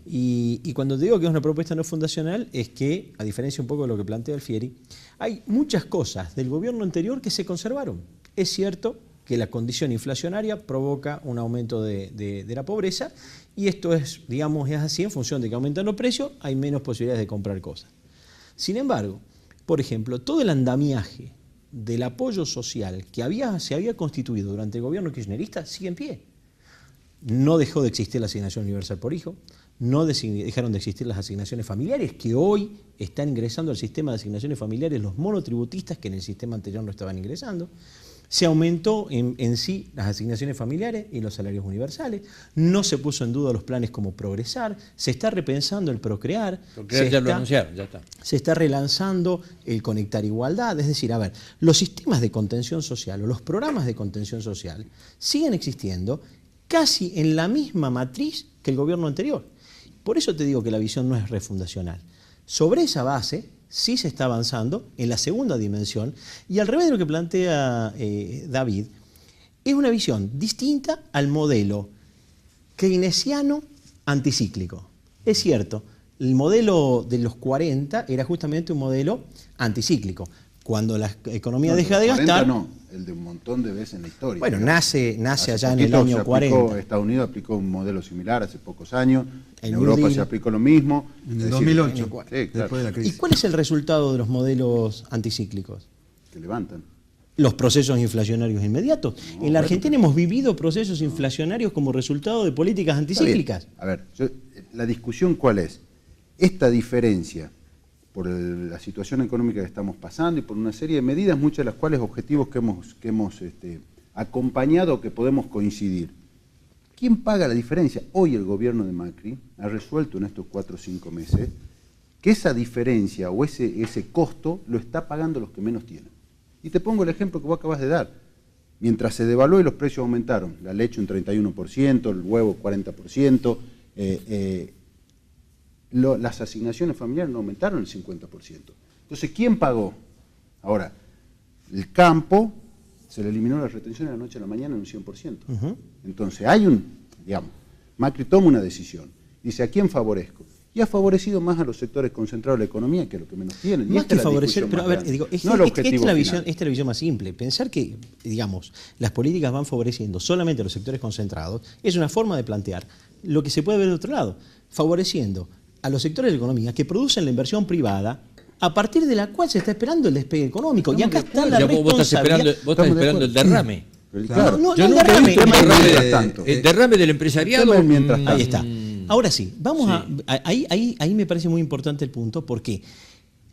Y cuando digo que es una propuesta no fundacional es que, a diferencia un poco de lo que plantea Alfieri, hay muchas cosas del gobierno anterior que se conservaron. Es cierto que la condición inflacionaria provoca un aumento de la pobreza y esto es, digamos, es así en función de que aumentan los precios, hay menos posibilidades de comprar cosas. Sin embargo, por ejemplo, todo el andamiaje del apoyo social que se había constituido durante el gobierno kirchnerista sigue en pie. No dejó de existir la asignación universal por hijo, no dejaron de existir las asignaciones familiares, que hoy están ingresando al sistema de asignaciones familiares los monotributistas que en el sistema anterior no estaban ingresando. Se aumentó en sí las asignaciones familiares y los salarios universales, no se puso en duda los planes como Progresar, se está repensando el Procrear, lo anunciaron, ya está. Se está relanzando el Conectar Igualdad, es decir, a ver, los sistemas de contención social o los programas de contención social siguen existiendo casi en la misma matriz que el gobierno anterior. Por eso te digo que la visión no es refundacional. Sobre esa base sí se está avanzando en la segunda dimensión y al revés de lo que plantea David, es una visión distinta al modelo keynesiano anticíclico. Es cierto, el modelo de los 40 era justamente un modelo anticíclico. Cuando la economía deja de gastar... No, el de un montón de veces en la historia. Bueno, nace allá en el año 40. Estados Unidos aplicó un modelo similar hace pocos años, en Europa se aplicó lo mismo. En el 2008, sí, claro. después de la crisis. ¿Y cuál es el resultado de los modelos anticíclicos? Que levantan. Los procesos inflacionarios inmediatos. En la Argentina hemos vivido procesos inflacionarios como resultado de políticas anticíclicas. A ver, la discusión ¿cuál es? Esta diferencia por la situación económica que estamos pasando y por una serie de medidas, muchas de las cuales objetivos que hemos acompañado o que podemos coincidir. ¿Quién paga la diferencia? Hoy el gobierno de Macri ha resuelto en estos 4 o 5 meses que esa diferencia o ese costo lo está pagando los que menos tienen. Y te pongo el ejemplo que vos acabas de dar. Mientras se devaluó y los precios aumentaron, la leche un 31%, el huevo 40%, las asignaciones familiares no aumentaron el 50%. Entonces, ¿quién pagó? Ahora, el campo se le eliminó la retención de la noche a la mañana en un 100%. Entonces, Macri toma una decisión. Dice, ¿a quién favorezco? Y ha favorecido más a los sectores concentrados de la economía que a los que menos tienen. Más que favorecer, pero a ver, digo, esta es la visión más simple. Pensar que, digamos, las políticas van favoreciendo solamente a los sectores concentrados es una forma de plantear lo que se puede ver de otro lado, favoreciendo a los sectores de la economía que producen la inversión privada a partir de la cual se está esperando el despegue económico. Y acá está la responsabilidad. Vos estás esperando el derrame. Claro. Yo nunca he visto el derrame del empresariado. Ahí está. Ahora sí, ahí me parece muy importante el punto, porque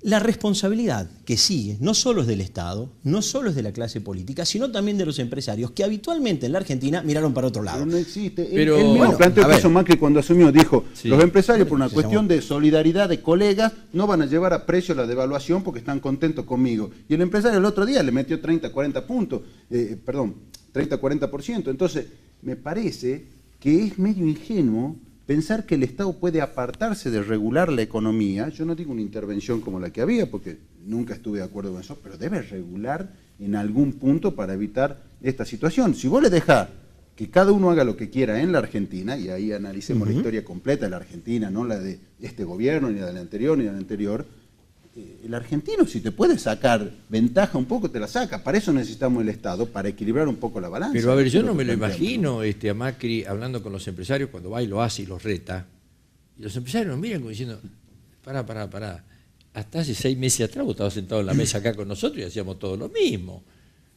la responsabilidad que sigue no solo es del Estado, no solo es de la clase política, sino también de los empresarios que habitualmente en la Argentina miraron para otro lado. Pero no existe. Pero, él mismo planteó que hizo Macri cuando asumió, dijo, sí, los empresarios por una cuestión de solidaridad de colegas no van a llevar a precio la devaluación porque están contentos conmigo. Y el empresario el otro día le metió 30, 40 puntos, 30, 40%. Entonces, me parece que es medio ingenuo pensar que el Estado puede apartarse de regular la economía. Yo no digo una intervención como la que había, porque nunca estuve de acuerdo con eso, pero debe regular en algún punto para evitar esta situación. Si vos le dejás que cada uno haga lo que quiera en la Argentina, y ahí analicemos la historia completa de la Argentina, no la de este gobierno, ni la del anterior, ni la del anterior, el argentino, si te puede sacar ventaja un poco, te la saca. Para eso necesitamos el Estado, para equilibrar un poco la balanza. Pero a ver, yo no me lo imagino a Macri hablando con los empresarios cuando va y lo hace y los reta. Y los empresarios nos miran como diciendo, pará. Hasta hace 6 meses atrás vos estabas sentado en la mesa acá con nosotros y hacíamos todo lo mismo.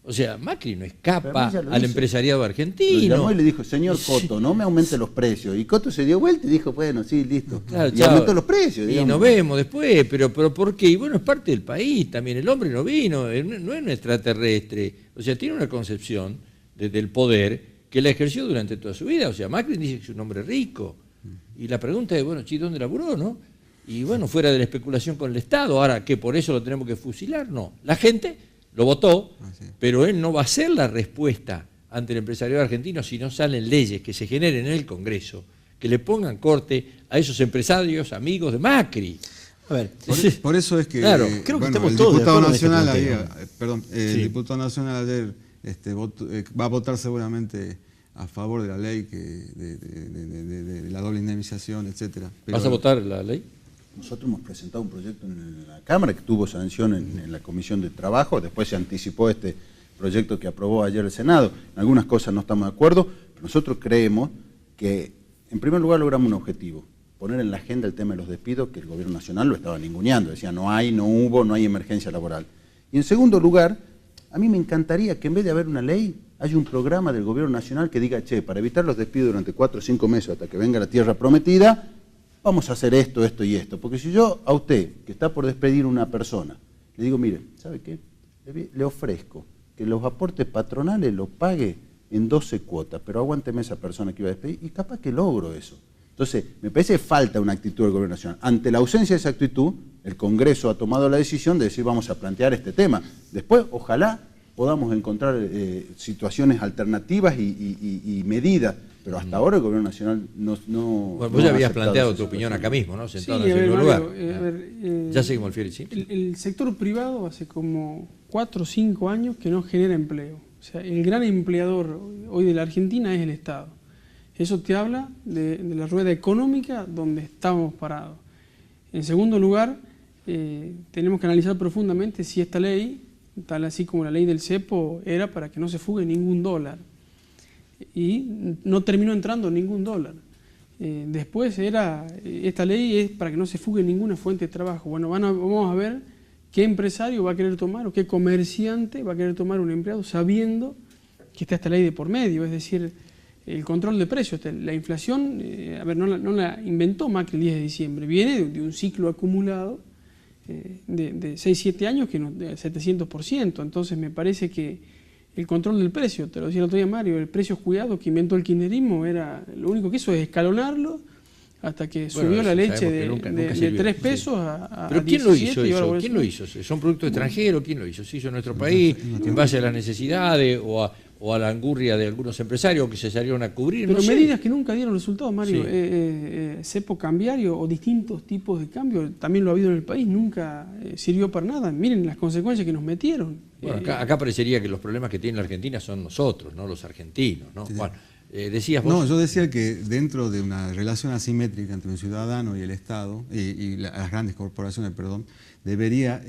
O sea, Macri no escapa al empresariado argentino. Lo llamó y le dijo, señor Coto, no me aumente los precios. Y Coto se dio vuelta y dijo, bueno, sí, listo. Claro, y aumentó los precios. Y digamos. nos vemos después, pero ¿por qué? Y bueno, es parte del país también. El hombre no vino, no es un extraterrestre. O sea, tiene una concepción del poder que la ejerció durante toda su vida. O sea, Macri dice que es un hombre rico. Y la pregunta es, bueno, ¿dónde laburó, no? Y bueno, fuera de la especulación con el Estado. Ahora, ¿qué por eso lo tenemos que fusilar? No. La gente lo votó, pero él no va a ser la respuesta ante el empresariado argentino si no salen leyes que se generen en el Congreso, que le pongan corte a esos empresarios amigos de Macri. A ver, por eso es que, claro, creo que bueno, estamos el todos diputado de acuerdo en nacional este ayer, el diputado nacional ayer va a votar seguramente a favor de la ley de la doble indemnización, etcétera. ¿Vas a votar la ley? Nosotros hemos presentado un proyecto en la Cámara que tuvo sanción en la Comisión de Trabajo, después se anticipó este proyecto que aprobó ayer el Senado. En algunas cosas no estamos de acuerdo, pero nosotros creemos que, en primer lugar, logramos un objetivo, poner en la agenda el tema de los despidos, que el Gobierno Nacional lo estaba ninguneando, decía no hay emergencia laboral. Y en segundo lugar, a mí me encantaría que en vez de haber una ley, haya un programa del Gobierno Nacional que diga, para evitar los despidos durante 4 o 5 meses hasta que venga la tierra prometida, vamos a hacer esto, esto y esto. Porque si yo a usted, que está por despedir a una persona, le digo, mire, ¿sabe qué? Le ofrezco que los aportes patronales los pague en 12 cuotas, pero aguánteme esa persona que iba a despedir y capaz que logro eso. Entonces, me parece que falta una actitud del Gobierno Nacional. Ante la ausencia de esa actitud, el Congreso ha tomado la decisión de decir vamos a plantear este tema. Después, ojalá podamos encontrar situaciones alternativas y medidas. Pero hasta ahora el Gobierno Nacional no bueno, vos ya habías planteado tu opinión acá mismo, ¿no? Sentado en el mismo lugar. Ya seguimos al Fieri, ¿sí? El sector privado hace como 4 o 5 años que no genera empleo. O sea, el gran empleador hoy de la Argentina es el Estado. Eso te habla de la rueda económica donde estamos parados. En segundo lugar, tenemos que analizar profundamente si esta ley, tal así como la ley del cepo, era para que no se fugue ningún dólar. Y no terminó entrando ningún dólar. Después esta ley es para que no se fugue ninguna fuente de trabajo. Bueno, vamos a ver qué empresario va a querer tomar o qué comerciante va a querer tomar un empleado sabiendo que está esta ley de por medio, es decir, el control de precios. La inflación, no la inventó Macri el 10 de diciembre, viene de un ciclo acumulado de 6-7 años que de 700%, entonces me parece que el control del precio, te lo decía el otro día Mario, el precio cuidado que inventó el kirchnerismo era lo único que hizo es escalonarlo hasta que subió la leche de 3 pesos a ¿Pero 17. quién lo hizo eso? ¿Quién lo hizo? ¿Son productos extranjeros? ¿Quién lo hizo? ¿Se hizo en nuestro país en base a las necesidades o a la angurria de algunos empresarios que se salieron a cubrir? Pero medidas que nunca dieron resultados, Mario. Cepo cambiario o distintos tipos de cambio, también lo ha habido en el país, nunca sirvió para nada. Miren las consecuencias que nos metieron. Bueno, acá parecería que los problemas que tiene la Argentina son nosotros, no los argentinos, ¿no? Sí. Bueno, decías vos. No, yo decía que dentro de una relación asimétrica entre un ciudadano y el Estado, y las grandes corporaciones, debería...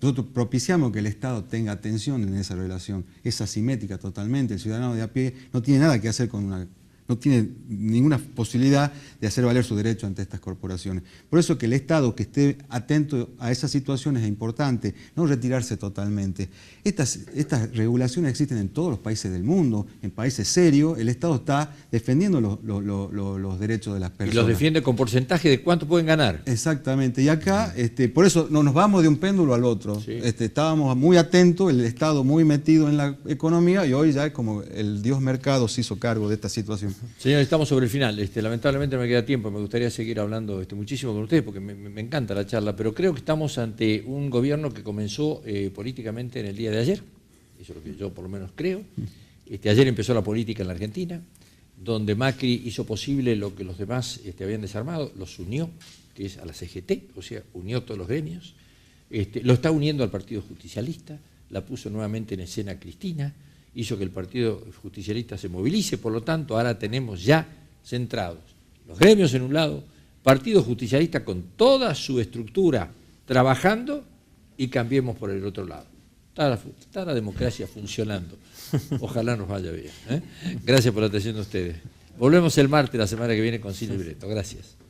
nosotros propiciamos que el Estado tenga atención en esa relación, es asimétrica totalmente, el ciudadano de a pie no tiene nada que hacer con no tiene ninguna posibilidad de hacer valer su derecho ante estas corporaciones. Por eso que el Estado que esté atento a esas situaciones es importante, no retirarse totalmente. Estas regulaciones existen en todos los países del mundo, en países serios, el Estado está defendiendo los derechos de las personas. Y los defiende con porcentaje de cuánto pueden ganar. Exactamente, y acá, por eso no nos vamos de un péndulo al otro. Sí. Estábamos muy atentos, el Estado muy metido en la economía, y hoy ya es como el Dios mercado se hizo cargo de esta situación. Señor, estamos sobre el final. Lamentablemente no me queda tiempo, me gustaría seguir hablando muchísimo con ustedes porque me encanta la charla, pero creo que estamos ante un gobierno que comenzó políticamente en el día de ayer. Eso es lo que yo por lo menos creo. Ayer empezó la política en la Argentina, donde Macri hizo posible lo que los demás habían desarmado, los unió, que es a la CGT, o sea, unió todos los gremios, lo está uniendo al Partido Justicialista, la puso nuevamente en escena Cristina, hizo que el Partido Justicialista se movilice, por lo tanto ahora tenemos ya centrados los gremios en un lado, Partido Justicialista con toda su estructura trabajando y cambiemos por el otro lado. Está la democracia funcionando. Ojalá nos vaya bien. Gracias por la atención de ustedes. Volvemos el martes la semana que viene con Sin Libreto. Gracias.